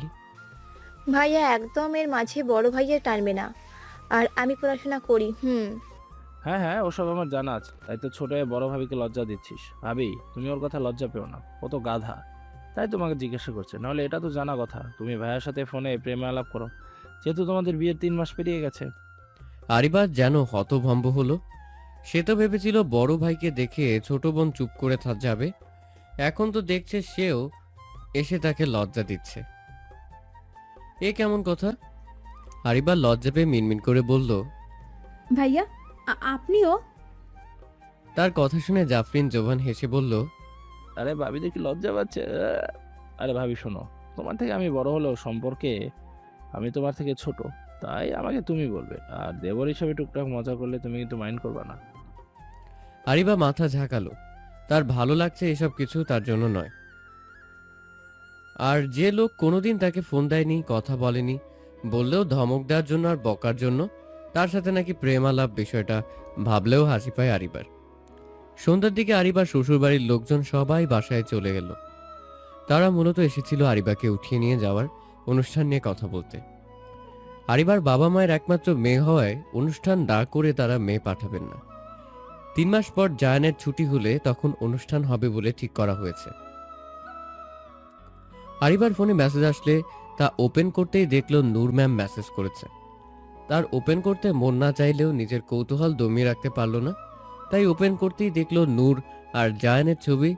ভাইয়া একদম এর মাঝে বড় ভাইয়ের টানবে না। আর আমি পড়াশোনা করি। হ্যাঁ হ্যাঁ, ওসব আমার জানা আছে, তাই তো ছোট হয়ে বড় ভাবিকে লজ্জা দিচ্ছিস। ভাবি, তুমি ওর কথা লজ্জা পেও না, ও তো গাধা, তাই তোমাকে জিজ্ঞাসা করছে। নাহলে এটা তো জানা কথা, তুমি ভাইয়ের সাথে ফোনে প্রেমে আলাপ করো, যেহেতু তোমাদের বিয়ের 3 মাস পেরিয়ে গেছে। আরিবা যেন হতভম্ব হলো। সে তো ভেবেছিল বড় ভাইকে দেখে ছোট বোন চুপ করে যাবে। এখন তো দেখছে সেও এসে তাকে লজ্জা দিচ্ছে। এ কেমন কথা? আরিবা লজ্জা পেয়ে মিনমিন করে বলল, ভাইয়া আপনিও? তার কথা শুনে জাফরিন জোভান হেসে বলল, আরে ভাবি দেখি লজ্জা পাচ্ছে। আরে ভাবি শোনো, তোমার থেকে আমি বড় হলেও সম্পর্কে আমি তোমার থেকে ছোট, তাই আমাকে তুমি বলবে। আর দেবর হিসাবে টুকটাক মজা করলে তুমি কিন্তু মাইন্ড করবে না। আরিবা মাথা ঝাঁকালো। তার ভালো লাগছে এসব কিছু তার জন্য নয়। আর যে লোক কোনোদিন তাকে ফোন দেয়নি, কথা বলেনি, বললেও ধমক দেওয়ার জন্য আর বকার জন্য, তার সাথে নাকি প্রেম আলাপ, বিষয়টা ভাবলেও হাসি পায় আরিবার। সন্ধ্যার দিকে আরিবার শ্বশুরবাড়ির লোকজন সবাই বাসায় চলে গেল। তারা মূলত এসেছিল আরিবাকে উঠিয়ে নিয়ে যাওয়ার অনুষ্ঠান নিয়ে কথা বলতে। আরিবার বাবা মায়ের একমাত্র মেয়ে হওয়ায় অনুষ্ঠান না করে তারা মেয়ে পাঠাবেন না। 3 মাস পর জায়ানের ছুটি হলে তখন অনুষ্ঠান হবে বলে ঠিক করা হয়েছে। আরিবার ফোনে মেসেজ আসলে তা ওপেন করতেই দেখলো নূর ম্যাম মেসেজ করেছে। তার ওপেন করতে মন না চাইলেও নিজের কৌতূহল দমিয়ে রাখতে পারল না, তাই ওপেন করতেই দেখলো নূর আর জায়ানের ছবি।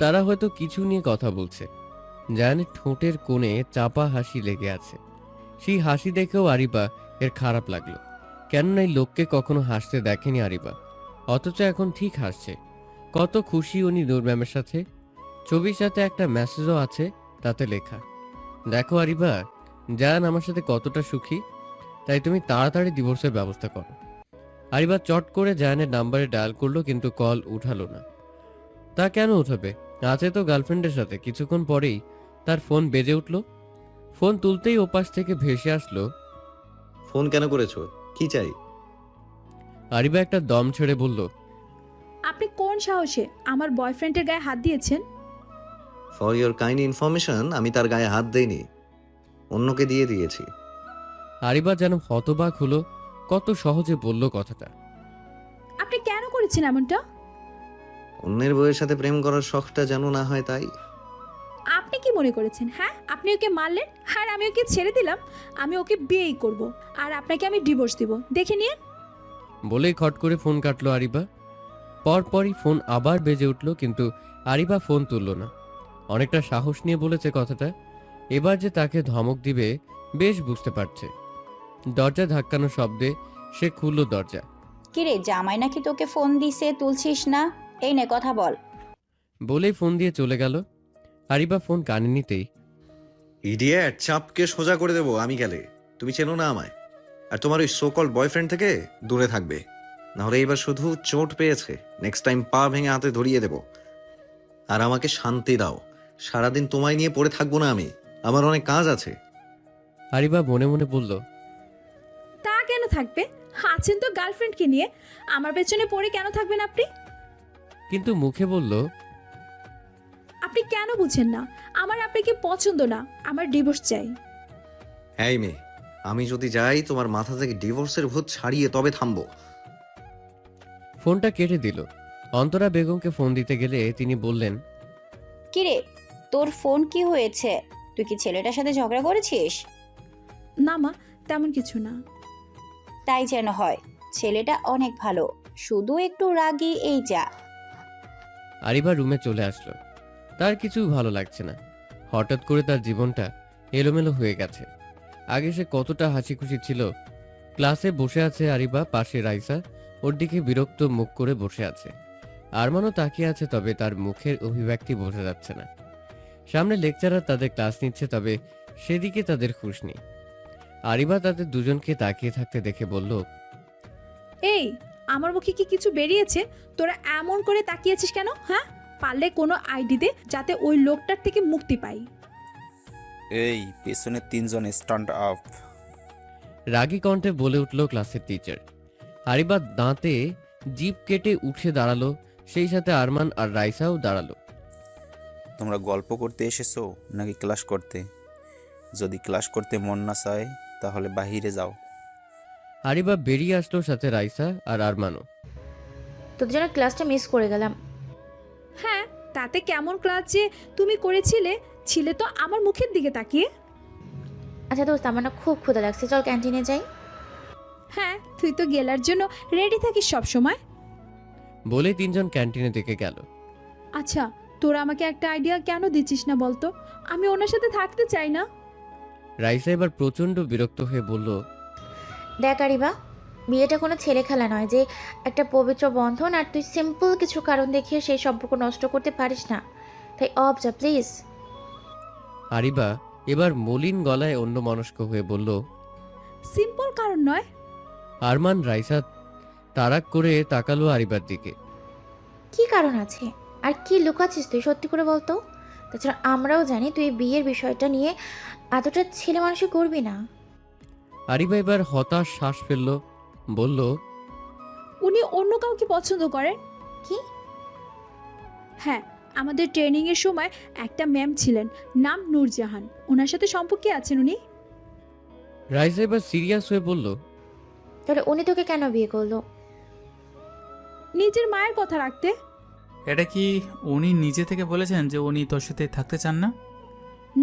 তারা হয়তো কিছু নিয়ে কথা বলছে। জায়ানের ঠোঁটের কোণে চাপা হাসি লেগে আছে। সেই হাসি দেখেও আরিবা এর খারাপ লাগলো, কেননা এই লোককে কখনো হাসতে দেখেনি আরিবা, অথচ এখন ঠিক হাসছে। কত খুশি উনি নূর ম্যামের সাথে। ছবির সাথে একটা মেসেজও আছে, তাতে লেখা, দেখো আরিবা, জায়ান আমার সাথে কতটা সুখী, তাই তুমি তাড়াতাড়ি ডিভোর্সের ব্যবস্থা করো। আরিবা চট করে জায়ানের নাম্বারে ডায়াল করলো, কিন্তু কল উঠালো না। তা কেন উঠাবে, আছে তো গার্লফ্রেন্ডের সাথে। কিছুক্ষণ পরেই তার ফোন বেজে উঠল। ফোন তুলতেই ওপাশ থেকে ভেসে আসলো, ফোন কেন করেছো, কি চাই? আরিবা একটা দম ছেড়ে বলল, আপনি কোন সাহসে আমার বয়ফ্রেন্ডের গায়ে হাত দিয়েছেন? ফর ইয়োর কাইন্ড ইনফরমেশন, আমি তার গায়ে হাত দেইনি, অন্যকে দিয়ে দিয়েছি। আরিবা যেন হতবাক হলো, কত সহজে বলল কথাটা। আপনি কেন করেছেন এমনটা? অন্যের বউয়ের সাথে প্রেম করার শখটা যেন না হয় তাই। আপনি কি মনে করেছেন? হ্যাঁ, আপনি ওকে মারলেন আর আমি ওকে ছেড়ে দিলাম। আমি ওকে বিয়েই করব আর আপনাকে আমি ডিভোর্স দিব, দেখে নিন। বলেই খট করে ফোন কাটলো আরিবা। পরপরই ফোন আবার বেজে উঠল, কিন্তু আরিবা ফোন তুলল না। অনেকটা সাহস নিয়ে বলেছে কথাটা, এবার যে তাকে ধমক দিবে বেশ বুঝতে পারছে। দরজা ধাক্কানো শব্দে সে খুলল দরজা। কিরে, জামাই নাকি তোকে ফোন দিছে, তুলছিস না? এই নে কথা বল। বলেই ফোন দিয়ে চলে গেল। আরিবা ফোন কানে নিতেই, ইডিয়েট, চাপকে সোজা করে দেবো আমি গেলে। তুমি চেনো না আমায়, আর তোমার ওই সোকল বয়ফ্রেন্ড থেকে দূরে থাকবে, নাহলে এবার শুধু চোট পেয়েছে, নেক্সট টাইম পা ভেঙে হাতে ধরিয়ে দেব। আর আমাকে শান্তি দাও, সারাদিন তোমায় নিয়ে পড়ে থাকবো না আমি, আমার অনেক কাজ আছে। আরিবা মনে মনে বলল, তা কেন থাকবে? আছেন তো গার্লফ্রেন্ডকে নিয়ে, আমার পেছনে পড়ে কেন থাকবেন আপনি? কিন্তু মুখে বলল, আপনি কেন বুঝেন না? আমার আপনাকে পছন্দ না, আমার ডিভোর্স চাই। হ্যাঁ মেয়ে, আমি যদি যাই তোমার মাথা থেকে ডিভোর্সের ভূত ছাড়িয়ে তবে থামবো। ফোনটা কেটে দিল। অন্তরা বেগমকে ফোন দিতে গেলে তিনি বললেন, কিরে, তোর ফোন কি হয়েছে? তুই কি ছেলেটার সাথে ঝগড়া করেছিস? না মা, তেমন কিছু না। তাই যেন হয়, ছেলেটা অনেক ভালো, শুধু একটু রাগী, এই যা। আরিবা রুমে চলে আসলো। তার কিছু ভালো লাগছে না। হঠাৎ করে তার জীবনটা এলোমেলো হয়ে গেছে। আগে সে কতটা হাসি খুশি ছিল। ক্লাসে বসে আছে আরিবা, পাশে রাইসা ওর দিকে বিরক্ত মুখ করে বসে আছে। আরমানও তাকিয়ে আছে, তবে তার মুখের অভিব্যক্তি বোঝা যাচ্ছে না। সামনে লেকচারার তাদের ক্লাস নিচ্ছে, তবে সেদিকে তাদের হুঁশ নেই। আরিবা তাদের দুজনকে তাকিয়ে থাকতে দেখে বলল, এই, আমার মুখে কি কিছু বেরিয়েছে? তোরা এমন করে তাকিয়েছিস কেন? হ্যাঁ, পারলে কোনো আইডি দে, যাতে ওই লোকটার থেকে মুক্তি পাই। এই পেছনে 3 জন স্ট্যান্ড আপ। রাগী কণ্ঠে বলে উঠল ক্লাসের টিচার। আরিবা দাঁতে জিভ কেটে উঠে দাঁড়ালো, সেই সাথে আরমান আর রাইসাও দাঁড়ালো। তোমরা গল্প করতে এসেছো নাকি ক্লাস করতে? যদি ক্লাস করতে মন না চায় তাহলে বাহিরে যাও। আরিবা বেরিয়ে আসলো, সাথে রাইসা আর আরমানও। তোদের জন্য ক্লাসটা মিস করে গেলাম। হ্যাঁ, তাতে কেমন ক্লাস যে তুমি করেছিলে? ছিলে তো আমার মুখের দিকে তাকিয়ে। আচ্ছা দোস্ত, আমার না খুব ক্ষুধা লাগছে, চল ক্যান্টিনে যাই। হ্যাঁ, তুই তো গেলার জন্য রেডি থাকিস সব সময়। বলে তিনজন ক্যান্টিনের দিকে গেল। আচ্ছা, তোরা আমাকে একটা আইডিয়া কেন দিচ্ছিস না বলতো? আমি ওনার সাথে থাকতে চাই না। রাইসা এবার প্রচন্ড বিরক্ত হয়ে বলল, দেখ আরিবা, বিয়েটা কোনো ছেলে খেলা নয় যে একটা পবিত্র বন্ধন, আর তুই সিম্পল কিছু কারণ দেখিয়ে সেই সম্পর্ক নষ্ট করতে পারিস না। তাই অফ যা প্লিজ। আরিবা এবার মলিন গলায় অন্য মনস্ক হয়ে বলল, সিম্পল কারণ নয়। আরমান রাইসা তারাক করে তাকালো আরিবার দিকে। কি কারণ আছে? আর কি লুকাচ্ছিস তুই, সত্যি করে বলতো। তাছাড়া আমরাও জানি তুই এই বিয়ের বিষয়টা নিয়ে এতটা ছেলে মানুষই করবি না। আরিবা এবার হতাশ শ্বাস ফেলল, বলল, উনি অন্য কাউকে পছন্দ করেন। কি? হ্যাঁ, আমাদের ট্রেনিং এর সময় একটা ম্যাম ছিলেন, নাম নূরজাহান, ওনার সাথে সম্পর্কে আছেন উনি। রাইসা এবার সিরিয়াস হয়ে বলল, তাহলে উনি তোকে কেন বিয়ে করলো? নিজের মায়ের কথা রাখতে। এটা কি উনি নিজে থেকে বলেছেন যে উনি তোর সাথে থাকতে চান না?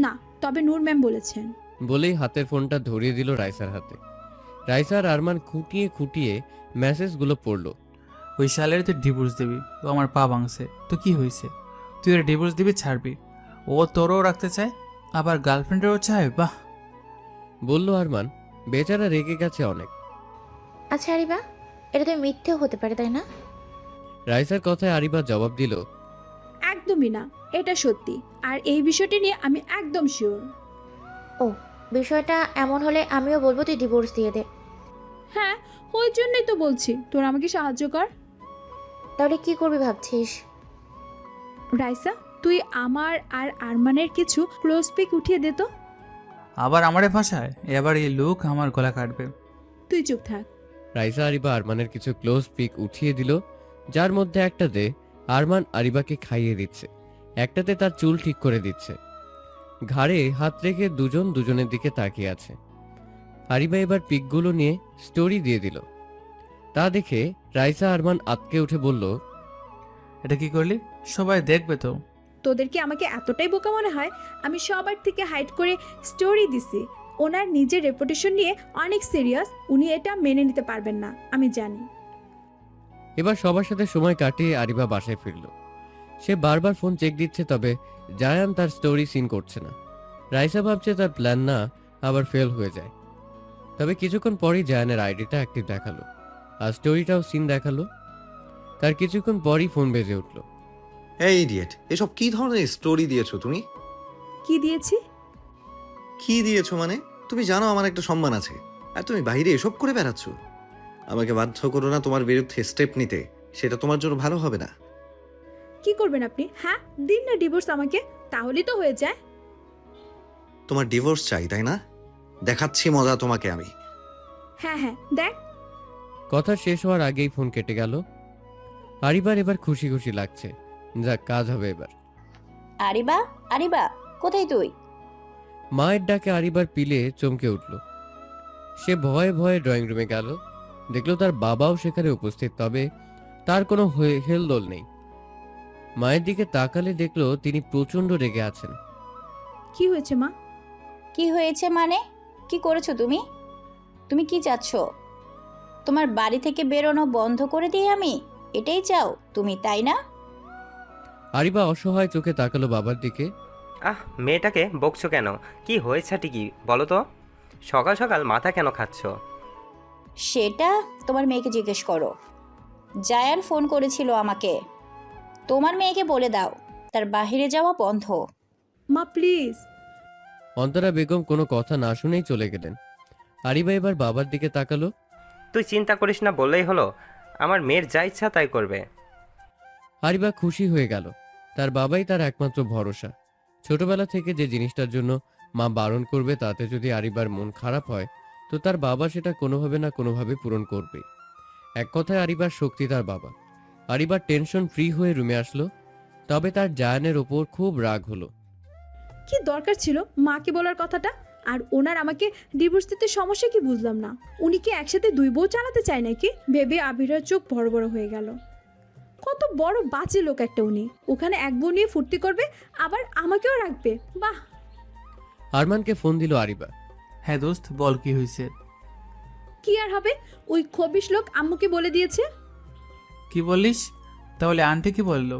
না, তবে নূর ম্যাম বলেছেন। বলেই হাতের ফোনটা ধরিয়ে দিল রাইসার হাতে। রাইসা আর আরমান খুঁটিয়ে খুঁটিয়ে মেসেজগুলো পড়ল। ওই শালের তুই ডিভোর্স দিবি, ও আমার পা ভাঙছে, তো কি হয়েছে? তুই ওর ডিভোর্স দিবি, ছাড়বি। ও তোরও রাখতে চায়, আবার গার্লফ্রেন্ডেরও চায়। বাহ, বলল আরমান। বেচারা রেগে গেছে অনেক। আচ্ছা আরিবা, এটা তো মিথ্যেও হতে পারে, তাই না? রাইসার কথায় আরিবা জবাব দিল, একদমই না, এটা সত্যি। আর এই বিষয়টি নিয়ে আমি একদম শিওর। ও, বিষয়টা এমন হলে আমিও বলবো তুই ডিভোর্স দিয়ে দে। হ্যাঁ, ওই জন্যই তো বলছি, তোর আমাকে সাহায্য কর। তাহলে কি করবি ভাবছিস? রাইসা, তুই আমার আর আরমানের কিছু ক্লোজ পিক উঠিয়ে দে তো। আবার আমারে ভাষায়, এবার এই লোক আমার গলা কাটবে। তুই চুপ থাক। রাইসা আরিবা আরমানের কিছু ক্লোজ পিক উঠিয়ে দিল। যার মধ্যে একটাতে আরমান আরিবাকে খাইয়ে দিচ্ছে, একটাতে তার চুল ঠিক করে দিচ্ছে। ঘাড়ে হাত রেখে দুজন দুজনের দিকে তাকিয়ে আছে। আরিবা এবার পিকগুলো নিয়ে স্টোরি দিয়ে দিল। তা দেখে রাইসা আরমান আতকে উঠে বলল, এটা কি করলি? সবাই দেখবে তো। তোদের কি আমাকে এতটাই বোকা মনে হয়? আমি সবার থেকে হাইড করে স্টোরি দিছি। ওনার নিজের রেপুটেশন নিয়ে অনেক সিরিয়াস, উনি এটা মেনে নিতে পারবেন না, আমি জানি। এবার সবার সাথে সময় কাটিয়ে আরিবা বাসায় ফিরল। সে বারবার ফোন চেক দিচ্ছে, তবে জায়ান তার স্টোরি সিন করছে না। রাইসা ভাবছে তার প্ল্যান না আবার ফেল হয়ে যায়। তবে কিছুক্ষণ পরই জায়ানের আইডিটা অ্যাক্টিভ দেখালো, আর স্টোরিটাও সিন দেখালো। তার কিছুক্ষণ পরই ফোন বেজে উঠল। এই ইডিয়েট, এসব কি ধরনের স্টোরি দিয়েছো তুমি? কি দিয়েছি? কি দিয়েছো মানে? তুমি জানো আমার একটা সম্মান আছে, আর তুমি বাইরে এসব করে বেড়াচ্ছ। আমাকে বাধ্য করো না তোমার বিরুদ্ধে স্টেপ নিতে, সেটা তোমার জন্য ভালো হবে না। কি করবেন আপনি? হ্যাঁ, দিন না ডিভোর্স আমাকে, তাহলেই তো হয়ে যায়। তোমার ডিভোর্স চাই তাই না? দেখাচ্ছি মজা তোমাকে আমি। হ্যাঁ হ্যাঁ, দেখ। কথা শেষ হওয়ার আগেই ফোন কেটে গেল। আরিবার এবার খুশি খুশি লাগছে, যাক কাজ হবে এবার। আরিবা, আরিবা, কোথায় তুই? মায়ের ডাকে আরিবার পিলে চমকে উঠল। সে ভয়ে ভয়ে ড্রয়িং রুমে গেল, দেখলো তার বাবাও সেখানে উপস্থিত, তবে তার কোনো হেলদোল নেই। মায়ের দিকে তাকালে দেখলো তিনি প্রচন্ড রেগে আছেন। কি হয়েছে মা? কি হয়েছে মানে? কি করেছো তুমি? তুমি কি চাচ্ছ? তোমার বাড়ি থেকে বেরোনো বন্ধ করে দিই আমি? এটাই চাও তুমি, তাই না? আরিবা অসহায় চোখে তাকালো বাবার দিকে। মেয়েটাকে বকছো কেন? কি হয়েছে কি বলো তো? সকাল সকাল মাথা কেন খাচ্ছ? সেটা তোমার মেয়েকে জিজ্ঞেস করো। জায়ান ফোন করেছিল আমাকে। তোমার মেয়েকে বলে দাও তার বাইরে যাওয়া বন্ধ। মা প্লিজ। অন্তরা বেগম কোনো কথা না শুনেই চলে গেলেন। আরিবা এবার বাবার দিকে তাকালো। তুই চিন্তা করিস না বললেই হলো, আমার মেয়ের যা ইচ্ছা তাই করবে। আরিবা খুশি হয়ে গেল, তার বাবাই তার একমাত্র ভরসা। ছোটবেলা থেকে যে জিনিসটার জন্য মা বারণ করবে, তাতে যদি আরিবার মন খারাপ হয় তো তার বাবা সেটা কোনোভাবে না কোনোভাবে পূরণ করবে। এক কথায় আরিবার শক্তি তার বাবা। আরিবার টেনশন ফ্রি হয়ে রুমে আসলো, তবে তার জায়ানের ওপর খুব রাগ হলো। কি দরকার ছিল মাকে বলার কথাটা? আর ওনার আমাকে ডিভোর্স দিতে সমস্যা কি বুঝলাম না। উনি কি একসাথে দুই বউ চালাতে চায় নাকি? ভেবে আবিরের চোখ বড় বড় হয়ে গেল। কত বড় বাজে লোক একটা উনি। ওখানে এক বউ নিয়ে ফুর্তি করবে, আবার আমাকেও রাখবে। বাহ। আরমানকে ফোন দিল আরিবা। হ্যাঁ দোস্ত, বল কি হয়েছে? কি আর হবে, ওই খবিশ লোক আম্মুকে বলে দিয়েছে। কি বললিস? তাহলে আন্টি কি বললো?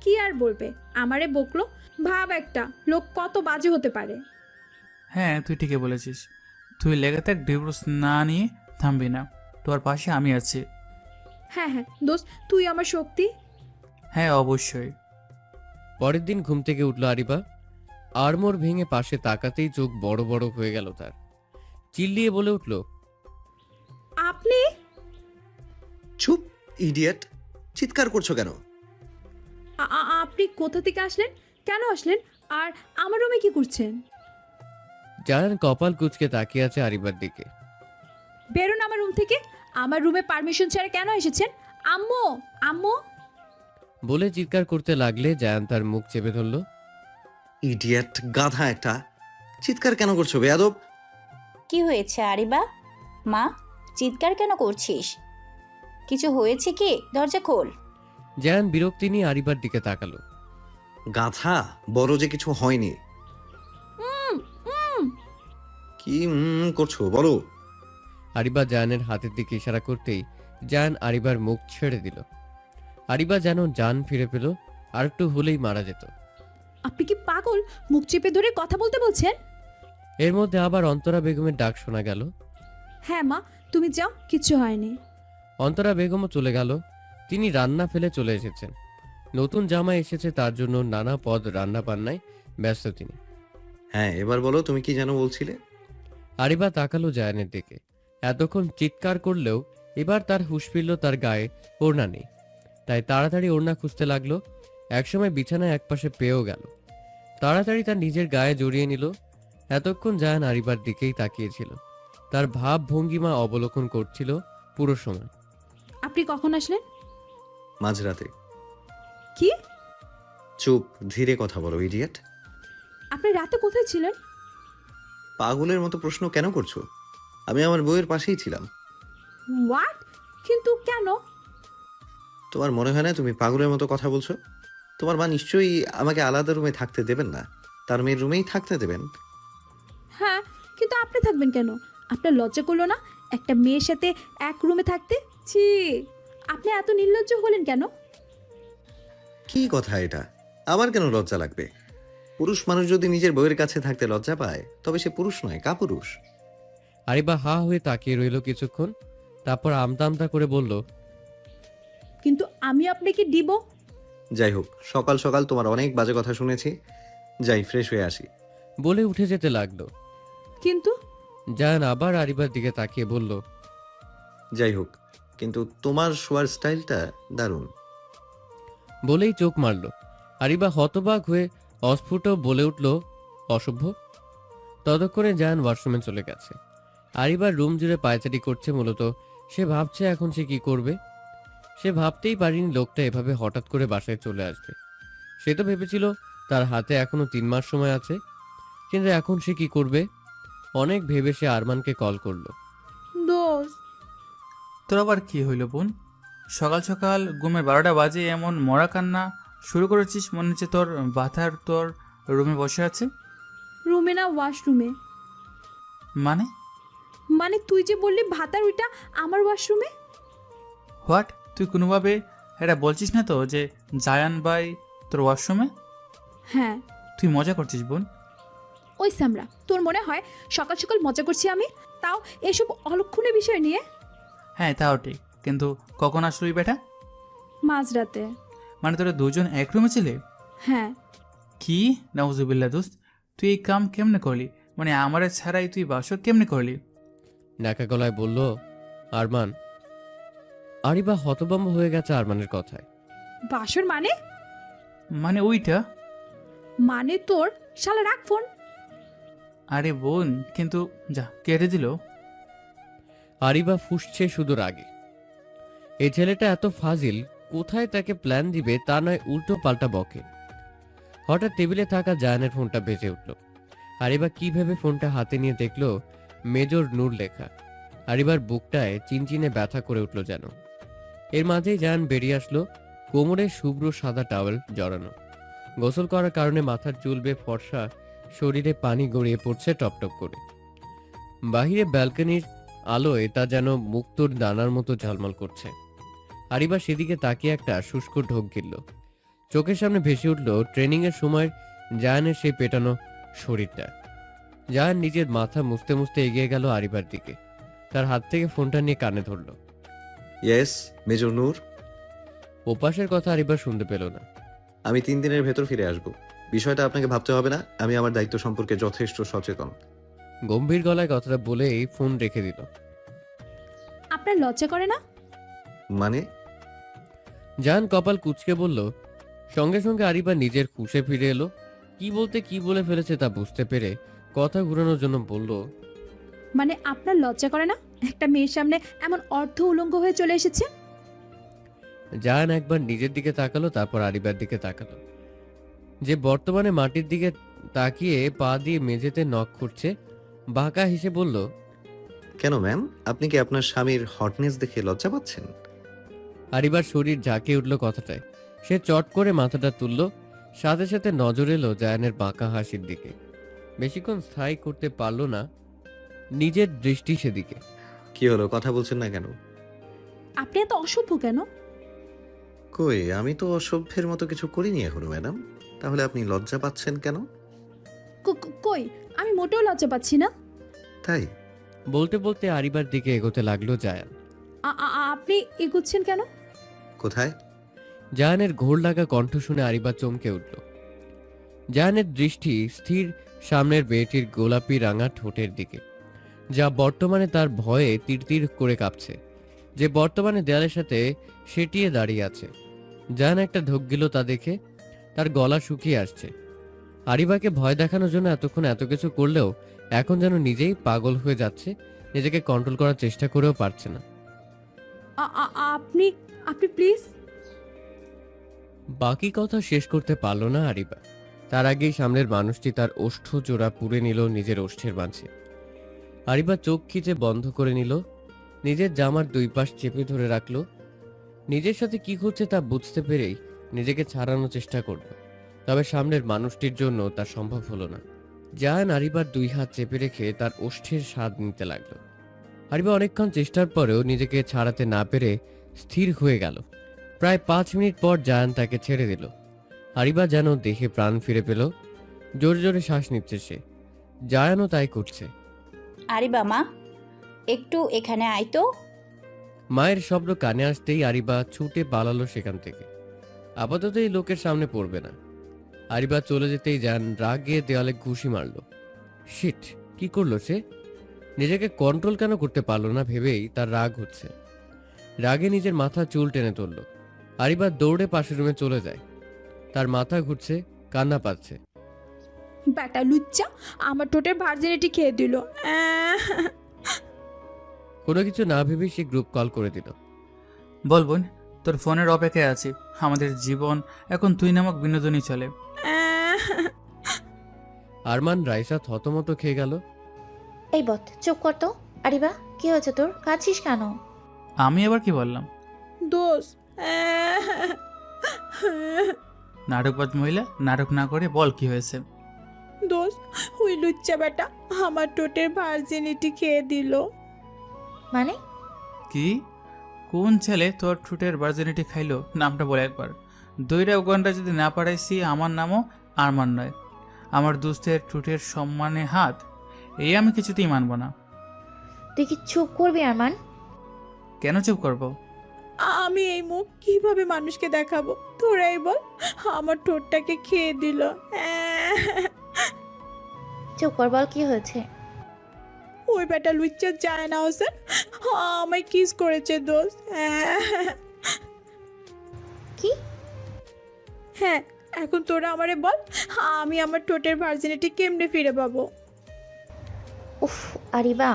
কি আর বলবে, আমারে বকলো। ভাব একটা লোক কত বাজে হতে পারে। হ্যাঁ তুই ঠিকই বলেছিস। তুই লেগে থাক, ডিভোর্স না নিয়ে থামবি না। তোর পাশে আমি আছি। হ্যাঁ হ্যাঁ দোস্ত, তুই আমার শক্তি। হ্যাঁ অবশ্যই। পরের দিন ঘুম থেকে উঠল আরিবা। আড়মোড় ভেঙে পাশে তাকাতেই চোখ বড় বড় হয়ে গেল তার। চিল্লিয়ে বলে উঠল, আপনি? চুপ ইডিয়েট, চিৎকার করছো কেন? আপনি কোথা থেকে আসলেন? কেন আসলেন? আর আমার রুমে কি করছেন? জায়ান কপাল কুঁচকে তাকিয়ে আছে আরিবার দিকে। বেরোন আমার রুম থেকে। আমার রুমে পারমিশন ছাড়া কেন এসেছেন? আম্মু, আম্মু বলে চিৎকার করতে লাগলে জায়ান তার মুখ চেপে ধরল। ইডিয়েট, গাধা একটা, চিৎকার কেন করছো বেয়াদব? কি হয়েছে আরিবা? মা, চিৎকার কেন করছিস? কিছু হয়েছে কি? দরজা খোল। জায়ান বিরক্তি নিয়ে আরিবার দিকে তাকালো। গাধা, বড় যে কিছু হয়নি। কি করছো বলো? আরিবা জায়ানের হাতের দিকে ইশারা করতেই জায়ান আরিবার মুখ ছেড়ে দিল। আরিবা যেন জান ফিরে পেল, আর একটু হলেই মারা যেত। আপনি কি পাগল? মুখ চেপে ধরে কথা বলতে বলছেন? এর মধ্যে আবার অন্তরা বেগমের ডাক শোনা গেল। হ্যাঁ মা, তুমি যাও, কিচ্ছু হয়নি। অন্তরা বেগমও চলে গেল। তিনি রান্না ফেলে চলে এসেছেন। নতুন জামাই এসেছে, তার জন্য নানা পদ রান্না বান্নায় ব্যস্ত তিনি। হ্যাঁ এবার বলো, তুমি কি যেন বলছিলে? আরিবা তাকালো জায়ানের দিকে। এতক্ষণ চিৎকার করলেও এবার তার হুঁশ ফিরল, তার গায়ে ওড়না নেই। তাই তাড়াতাড়ি ওড়না খুঁজতে লাগলো। একসময় বিছানায় একপাশে পেয়েও গেল। তাড়াতাড়ি তার নিজের গায়ে জড়িয়ে নিল। এতক্ষণ জায়ান আরিবার দিকেই তাকিয়েছিল, তার ভাব ভঙ্গিমা অবলোকন করছিল পুরো সময়। আপনি কখন আসলেন? মাঝরাতে। কি? চুপ, ধীরে কথা বলো ইডিয়েট। আপনি রাতে কোথায় ছিলেন? পাগলের মতো প্রশ্ন কেন করছো? আমি আমার বউয়ের পাশেই ছিলাম। হোয়াট? কিন্তু কেন? তোমার মনে হয় না তুমি পাগলের মতো কথা বলছো? তোমার মা নিশ্চয়ই আমাকে আলাদা রুমে থাকতে দেবেন না, তার মেয়ের রুমেই থাকতে দেবেন। হ্যাঁ, কিন্তু আপনি থাকবেন কেন? আপনার লজ্জা করলো না একটা মেয়ের সাথে এক রুমে থাকতে? ছি, আপনি এত নির্লজ্জ হলেন কেন? কি কথা এটা? আমার কেন লজ্জা লাগবে? পুরুষ মানুষ যদি নিজের বউয়ের কাছে থাকতে লজ্জা পায় তবে সে পুরুষ নয়, কাপুরুষ। আরিবা হা হয়ে তাকিয়ে রইল কিছুক্ষণ, তারপর আমতা আমতা করে বলল, কিন্তু আমি আপনাকে দিব। যাই হোক, সকাল সকাল তোমার অনেক বাজে কথা শুনেছি, যাই ফ্রেশ হয়ে আসি। বলে উঠে যেতে লাগলো। কিন্তু জায়ান আবার আরিবার দিকে তাকিয়ে বলল, যাই হোক, কিন্তু তোমার শোয়ার স্টাইলটা দারুণ। বলেই চোখ মারল। আরিবা হতবাক হয়ে অস্ফুট বলে উঠল, অসভ্য। ততক্ষণে জায়ান ওয়াশরুমে চলে গেছে। আরিবার রুম জুড়ে পায়চারি করছে, মূলত সে ভাবছে এখন সে কি করবে। সে ভাবতেই পারেনি লোকটা এভাবে হঠাৎ করে বাসায় চলে আসবে। সে তো ভেবেছিল তার হাতে এখনো 3 মাস সময় আছে, কিন্তু এখন সে কি করবে? অনেক ভেবে সে আরমানকে কল করলো। দোষ। তোর আবার কি হইল বোন? সকাল সকাল ঘুমের 12টা বাজে এমন মরা কান্না শুরু করেছিস, মনে হচ্ছে তোর বাথার তোর রুমে বসে আছে। রুমে না, ওয়াশরুমে। মানে? মানে তুই যে বললি ভাতার ওইটা আমার ওয়াশরুমে। হোয়াট? তুই কোনোভাবে এটা বলছিস না তো যে জায়ান ভাই তোর ওয়াশরুমে? হ্যাঁ। তুই মজা করছিস বোন? ওই সামরা, তোর মনে হয় সকাল সকাল মজা করছি আমি, তাও এসব অলক্ষণে বিষয় নিয়ে? হ্যাঁ তাও ঠিক, কিন্তু কখন আসলো বেটা? মাঝরাতে। মানে তোরা দুজন এক রুমে ছিলে? হ্যাঁ। কি নাউজুবিল্লাহ দোস্ত, তুই এই কাম কেমনে করলি? মানে আমারে ছাড়াই তুই বাসর কেমনে করলি? নাকা গলায় বলল আরমান। আরিবা হতভম্ব হয়ে গেছে আরমানের কথায়। বাসর মানে? মানে ওইটা? মানে তোর শালা রাখ ফোন। আরে বোন, কিন্তু যা কেটে দিল। আরিবা ফুঁসছে শুধু রাগে। এই ছেলেটা এত ফাজিল, কোথায় তাকে প্ল্যান দিবে তা নয় উল্টো পাল্টা বকে। হঠাৎ টেবিলে থাকা জায়ানের ফোনটা বেজে উঠল। আরিবা কি ভেবে ফোনটা হাতে নিয়ে দেখলো মেজর নূর লেখা। আরিবার বুকটায় চিনচিনে ব্যথা করে উঠল যেন। এর মাঝেই জায়ান বেরিয়ে আসলো, কোমরে শুভ্র সাদা টাওয়েল জড়ানো। গোসল করার কারণে মাথার চুল বেয়ে ফর্সা, শরীরে পানি গড়িয়ে পড়ছে টপটপ করে। বাহিরে ব্যালকনির আলোয় তা যেন মুক্তোর দানার মতো ঝলমল করছে। আরিবা সেদিকে তাকিয়ে একটা শুষ্ক ঢোক গিলল। চোখের সামনে ভেসে উঠল ট্রেনিংয়ের সময় জায়ানের সেই পেটানো শরীরটা। জায়ান নিজের মাথা মুছতে মুছতে এগিয়ে গেল আরিবার দিকে। তার হাত থেকে ফোনটা নিয়ে কানে ধরল। ইয়েস মেজর নূর। ওপাশের কথা আরিবা শুনতে পেল না। আমি 3 দিনের ভেতর ফিরে আসব। বিষয়টা আপনাকে ভাবতে হবে না, আমি আমার দায়িত্ব সম্পর্কে যথেষ্ট সচেতন। গম্ভীর গলায় কথাটা বলেই ফোন রেখে দিল। আপনার লজ্জা করে না? মানে? জায়ান কপাল কুঁচকে বলল। সঙ্গে সঙ্গে আরিবা নিজের খুশে ফিরে এলো। কি বলতে কি বলে ফেলেছে তা বুঝতে পেরে কথা ঘুরানোর জন্য বলল, মানে আপনার লজ্জা করে না একটা মেয়ের সামনে এমন অর্ধ উলঙ্গ হয়ে চলে এসেছে? জায়ান একবার নিজের দিকে তাকালো, তারপর আরিবার দিকে তাকালো, যে বর্তমানে মাটির দিকে তাকিয়ে পা দিয়ে মেঝেতে নখ খুঁড়ছে। বাঁকা হেসে বলল, কেন ম্যাম, আপনি কি আপনার স্বামীর হটনেস দেখে লজ্জা পাচ্ছেন? আরিবার শরীর ঝাঁকে উঠল কথাটায়। সে চট করে মাথাটা তুলল, সাথে সাথে নজর এলো জায়ানের বাঁকা হাসির দিকে। বেশিক্ষণ স্থায়ী করতে পারল না নিজের দৃষ্টি সেদিকে। কি হলো, কথা বলছেন না কেন? আপনি এত অসভ্য কেন? কই, আমি তো অসভ্যের মতো কিছু করিনি এখনো ম্যাডাম। তাহলে আপনি লজ্জা পাচ্ছেন কেন? কই, আমি মোটেও লজ্জা পাচ্ছি না। তাই? বলতে বলতে আরিবার দিকে এগোতে লাগলো জায়ান। আপনি এগুচ্ছেন কেন? কোথায়? জায়ানের ঘোর লাগা কণ্ঠ শুনে আরিবা চমকে উঠল। জায়ানের দৃষ্টি স্থির সামনের মেয়েটির গোলাপি রাঙা ঠোঁটের দিকে, যা বর্তমানে তার ভয়ে তীর করে কাঁপছে, যে বর্তমানে দেয়ালের সাথে সেটিয়ে দাঁড়িয়ে আছে। জায়ান একটা ঢোক গেল তা দেখে। তার গলা শুকিয়ে আসছে। আরিবাকে ভয় দেখানোর জন্য এতক্ষণ এত কিছু করলেও এখন যেন নিজেই পাগল হয়ে যাচ্ছে, নিজেকে কন্ট্রোল করার চেষ্টা করেও পারছে না। আপনি আপনি প্লিজ। বাকি কথা শেষ করতে পারল না আরিবা। তার আগেই সামনের মানুষটি তার ওষ্ঠ জোড়া পুড়ে নিল নিজের ওষ্ঠের মাঝে। আরিবা চোখ খিচে বন্ধ করে নিল, নিজের জামার দুই পাশ চেপে ধরে রাখলো। নিজের সাথে কি হচ্ছে তা বুঝতে পেরেই নিজেকে ছাড়ানোর চেষ্টা করল, তবে সামনের মানুষটির জন্য তা সম্ভব হলো না। জায়ান আরিবার দুই হাত চেপে রেখে তার ওষ্ঠের স্বাদ নিতে লাগলো। আরিবা অনেকক্ষণ চেষ্টার পরেও নিজেকে ছাড়াতে না পেরে স্থির হয়ে গেল। প্রায় 5 মিনিট পর জায়ান তাকে ছেড়ে দিল। আরিবা যেন দেখে প্রাণ ফিরে পেল, জোরে জোরে শ্বাস নিচ্ছে সে। জায়ানও তাই করছে। আরিবা মা, একটু এখানে আয় তো। মায়ের শব্দ কানে আসতেই আরিবা ছুটে পালালো সেখান থেকে। আপাতত এই লোকের সামনে পড়বে না। আরিবা চলে যেতেই জায়ান রাগে দেওয়ালে ঘুষি মারল। শিট, কি করলো সে? নিজেকে কন্ট্রোল কেন করতে পারলো না ভেবেই তার রাগ হচ্ছে। রাগে নিজের মাথা চুল টেনে তুলল। আরিবা দৌড়ে পাশের রুমে চলে যায়। তার মাথা ঘুরছে, কান্না পাচ্ছে। ব্যাটা লুচ্চা আমার ঠোঁটের ভার্জিনিটি খেয়ে দিল। কোনো কিছু না ভেবেই সে গ্রুপ কল করে দিল। বল বোন, তোর ফোনের অপেক্ষায় আছি। আমাদের জীবন এখন তুই নামক বিনোদনই চলে। আরমান রাইসা থতমত খেয়ে গেল। এই বত, চুপ কর তো। আরিবা, কি হয়েছে তোর? কাঁদছিস কেন? আমি আবার কি বললাম? দোষ। নাটকবাজ মহিলা, নাটক না করে বল কি হয়েছে। দোষ, ওই লুচ্চা বেটা আমার ঠোঁটের ভার্জিনিটি খেয়ে দিল। মানে? কি? কোন ছেলে তোর ঠোঁটের ভার্জিনিটি খাইলো? নামটা বলে একবার। দইরা ওখানটা যদি না পাঠাইছি, আমার নামও আরমান নয়। আমার দোস্তের ঠোঁটের সম্মানে হাত, এই আমি কিছুতেই মানব না। তুই কি চুপ করবি আরমান? কেন চুপ করবো? আমি এই মুখ কিভাবে মানুষকে দেখাবো? তোরাই বল, আমার ঠোঁটটাকে খেয়ে দিল। চুপ কর, বল কি হয়েছে? ওই বেটা লুচ্চা যায় না হোসেন আমায় কিস করেছে দোষ। কি? হ্যাঁ, এখন তোরা আমারে বল, আমি আমার ঠোঁটের ভার্জিনিটি কেমনে ফিরে পাবো? উফ আরিবা,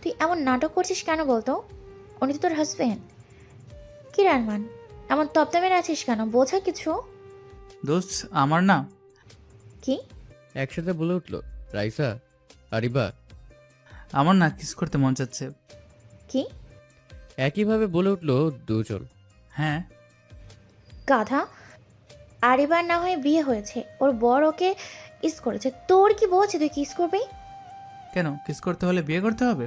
তুই এমন নাটক করছিস কেন বলতো? উনি তো তোর হাজবেন্ড। কি রে আরমান, এমন তপ্তা মেরে আছিস কেন? বোঝা কিছু। দোস্ত আমার না। কি? একসাথে বলে উঠল রাইসা, আরিবা। আমার না কিস করতে মন চাচ্ছে। কি? একইভাবে বলে উঠল দুজন। হ্যাঁ। গাধা, আরিবার না হয়ে বিয়ে হয়েছে, ওর বর ওকে কিস করেছে। তোর কি বলছে তুই কিস করবি? কেন, কিস করতে হলে বিয়ে করতে হবে?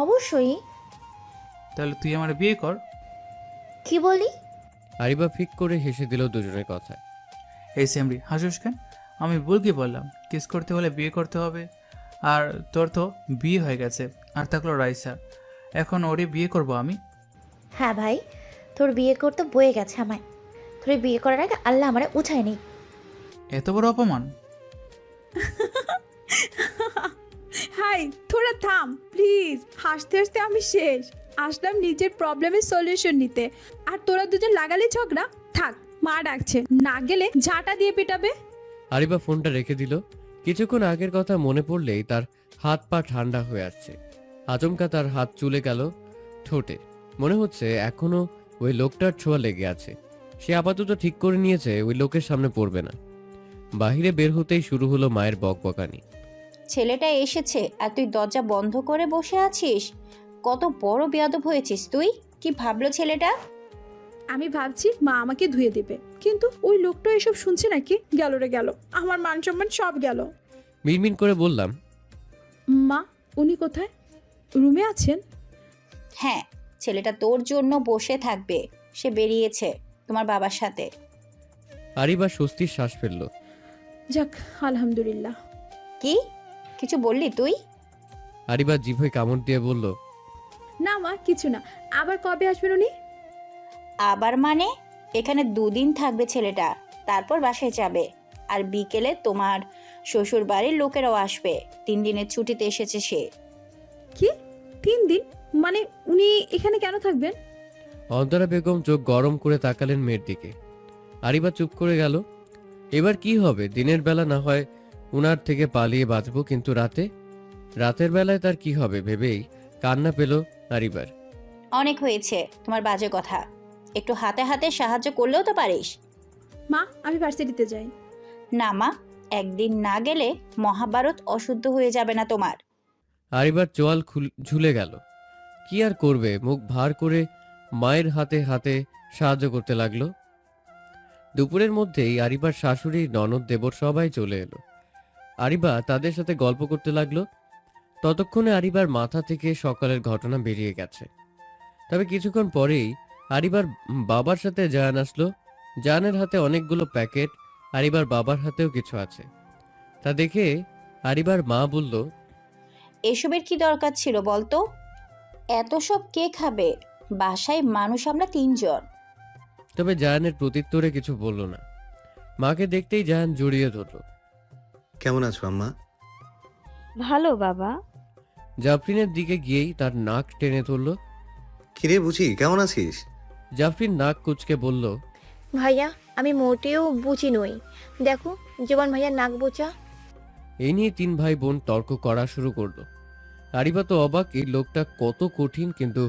অবশ্যই। তাহলে তুই আমার বিয়ে কর। কি বলি? আরিবা ফিক করে হেসে দিল দুজনের কথা। এই সেমরি, হাসুস কেন? আমি ভুল কি বললাম? কিস করতে হলে বিয়ে করতে হবে। আর তোর তো বিয়ে হয়ে গেছে, আর থাকলো রাইসা। এখন ওরই বিয়ে করব আমি। হ্যাঁ ভাই, তোর বিয়ে করতে বয়ে গেছে আমায়। তোর বিয়ে করার আগে আল্লাহ আমারে উঠায় নি। এত বড় অপমান! হাই, তোরা থাম প্লিজ। হাসতে হাসতে আমি শেষ। আসলাম নিজের প্রবলেমের সলিউশন নিতে, আর তোরা দুজন লাগালে ঝগড়া। থাক, মা ডাকছে, না গেলে ঝাঁটা দিয়ে পিটাবে। আরিবা ফোনটা রেখে দিল। কিছুক্ষণ আগের কথা মনে পড়লেই তার হাত পা ঠান্ডা হয়ে আসছে। আচমকা তার হাত চুলে গেল ঠোঁটে। মনে হচ্ছে এখনো ওই লোকটার ছোঁয়া লেগে আছে। সে আপাতত ঠিক করে নিয়েছে ওই লোকের সামনে পড়বে না। বাহিরে বের হতেই শুরু হলো মায়ের বকবকানি। ছেলেটা এসেছে আর তুই দরজা বন্ধ করে বসে আছিস? কত বড় বেয়াদব হয়েছিস তুই! কি ভাবলো ছেলেটা? আমি ভাবছি মা আমাকে ধুয়ে দেবে, কিন্তু ওই লোকটা এসব শুনছে নাকি? গেল রে গেল, আমার মান সম্মান সব গেল। মিনমিন করে বললাম, মা, উনি কোথায়? রুমে আছেন? হ্যাঁ, ছেলেটা তোর জন্য বসে থাকবে। সে বেরিয়েছে তোমার বাবার সাথে। আরিবা স্বস্তির শ্বাস ফেলল। যাক, আলহামদুলিল্লাহ। কি কিছু বললি তুই? আরিবা জিভে কামড় দিয়ে বলল, না মা, কিছু না। আবার কবে আসবেন উনি? আবার মানে? এখানে 2 দিন থাকবে ছেলেটা, তারপর বাসায় যাবে। আর বিকেলে তোমার শ্বশুর বাড়ির লোকেরাও আসবে। 3 দিনের ছুটিতে এসেছে সে। কি 3 দিন? মানে উনি এখানে কেন থাকবেন? অন্তরা বেগম চোখ গরম করে তাকালেন মেয়ের দিকে। আরিবা চুপ করে গেল। এবার কি হবে? দিনের বেলা না হয় উনার থেকে পালিয়ে বাঁচবো, কিন্তু রাতের বেলায় তার কি হবে ভেবেই কান্না পেল আরিবার। অনেক হয়েছে তোমার বাজে কথা। একটু হাতে হাতে সাহায্য করলেও তো পারিস। মা আমি ভার্সিটিতে যাই। না মা, একদিন না গেলে মহাভারত অশুদ্ধ হয়ে যাবে না তোমার। আরিবার চোয়াল ঝুলে গেল। কি আর করবে, মুখ ভার করে মায়ের হাতে হাতে সাহায্য করতে লাগলো। দুপুরের মধ্যেই আরিবার শাশুড়ি, ননদ, দেবর সবাই চলে এলো। আরিবা তাদের সাথে গল্প করতে লাগলো। ততক্ষণে আরিবার মাথা থেকে সকালের ঘটনা বেরিয়ে গেছে। তবে কিছুক্ষণ পরেই আরিবার বাবার সাথে জায়ান আসলো। জায়ানের হাতে অনেকগুলো প্যাকেট, আরিবার বাবার হাতেও কিছু আছে। তা দেখে আরিবার মা বলল, এসবের কি দরকার ছিল বলতো? এত সব কে খাবে? বাসায় মানুষ আমরা 3 জন। তবে জায়ানের প্রত্যুত্তরে কিছু বলল না। মাকে দেখতেই জায়ান জড়িয়ে ধরল। কেমন আছো আম্মা? ভালো বাবা। জাফরিনের দিকে গিয়েই তার নাক টেনে ধরল। কিরে বুঝি, কেমন আছিস? জাফরিন নাক কুচকে বলল, ভাইয়া আমি মোটেও বুঝি নই, দেখো জীবন ভাইয়া নাক বোচা। এই নিয়ে 3 ভাই বোন তর্ক করা শুরু করলো। আরিবা তো অবাক, এই লোকটা কত কঠিন, কিন্তু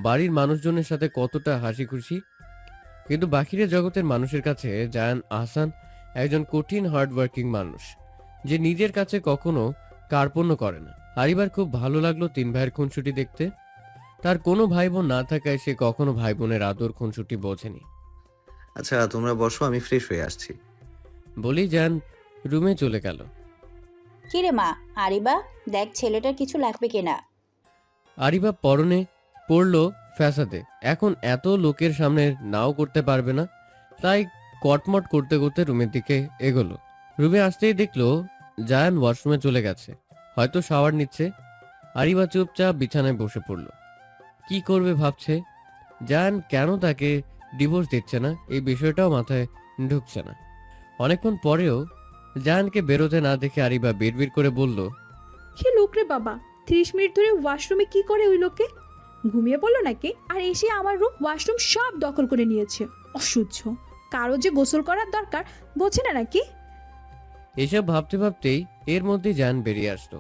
বাড়ির মানুষজনের সাথে কতটা হাসি খুশি। কিন্তু বাহিরের জগতের মানুষের কাছে জায়ান আহসান একজন কঠিন হার্ডওয়ার্কিং মানুষ, যে নিজের কাছে কখনো কার্পণ্য করে না। আরিবার খুব ভালো লাগলো 3 ভাইয়ের খুনসুটি দেখতে। তার কোনো ভাই বোন না থাকায় সে কখনো ভাই বোনের আদর খুনসুটি বোঝেনি। আচ্ছা তোমরা বসো, আমি ফ্রেশ হয়ে আসছি। বলেই জায়ান রুমে চলে গেল। কিরে মা, আরিবা দেখ ছেলেটার কিছু লাগবে কিনা। আরিবা পরনে পড়লো ফ্যাসাদে। এখন এত লোকের সামনে নাও করতে পারবে না, তাই কটমট করতে করতে রুমের দিকে এগোলো। রুমে আসতেই দেখলো জায়ান ওয়াশরুমে চলে গেছে, হয়তো শাওয়ার নিচ্ছে। আরিবা চুপচাপ বিছানায় বসে পড়ল। কি করবে ভাবছে। জায়ান কেন তাকে ডিভোর্স দিচ্ছে না, এই বিষয়টাও মাথায় ঢুকছে না। অনেকক্ষণ পরেও জায়ানকে বেরোতে না দেখে আরিবা বিড়বিড় করে বলল, কি লোক রে বাবা, 30 মিনিট ধরে ওয়াশরুমে কি করে ওই লোকে? ঘুমিয়ে পড়লো নাকি? আর এসে আমার রুম ওয়াশরুম সব দখল করে নিয়েছে। অসহ্য, কারো যে গোসল করার দরকার বোঝে না নাকি? এসব ভাবতে ভাবতেই এর মধ্যে জায়ান বেরিয়ে আসলো।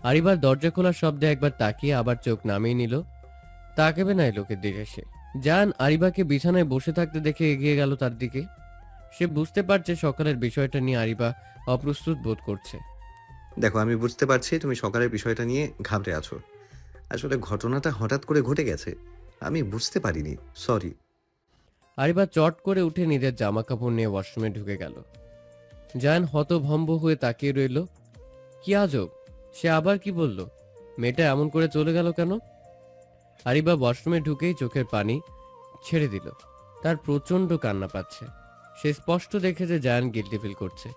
আরিবার দরজা খোলার শব্দে একবার তাকিয়ে আবার চোখ নামিয়ে নিল। তাকাবে না এই লোকের দিকে সে। জায়ান আরিবাকে বিছানায় বসে থাকতে দেখে এগিয়ে গেল তার দিকে। সে বুঝতে পারছে সকালের বিষয়টা নিয়ে আরিবা অপ্রস্তুত বোধ করছে। দেখো, আমি বুঝতে পারছি তুমি সকালের বিষয়টা নিয়ে ঘাবড়ে আছো। আসলে ঘটনাটা হঠাৎ করে ঘটে গেছে, আমি বুঝতে পারিনি, সরি। আরিবা চট করে উঠে নিজের জামা কাপড় নিয়ে ওয়াশরুমে ঢুকে গেল। জায়ান হতভম্ব হয়ে তাকিয়ে রইল। কি আজব, সে আবার কি বলল? মেয়েটা এমন করে চলে গেল কেন? আরিবা ওয়াশরুমে ঢুকেই চোখের পানি ছেড়ে দিল। তার প্রচন্ড কান্না পাচ্ছে। সে স্পষ্ট দেখে যে জায়ান গিল্টি ফিল করছে।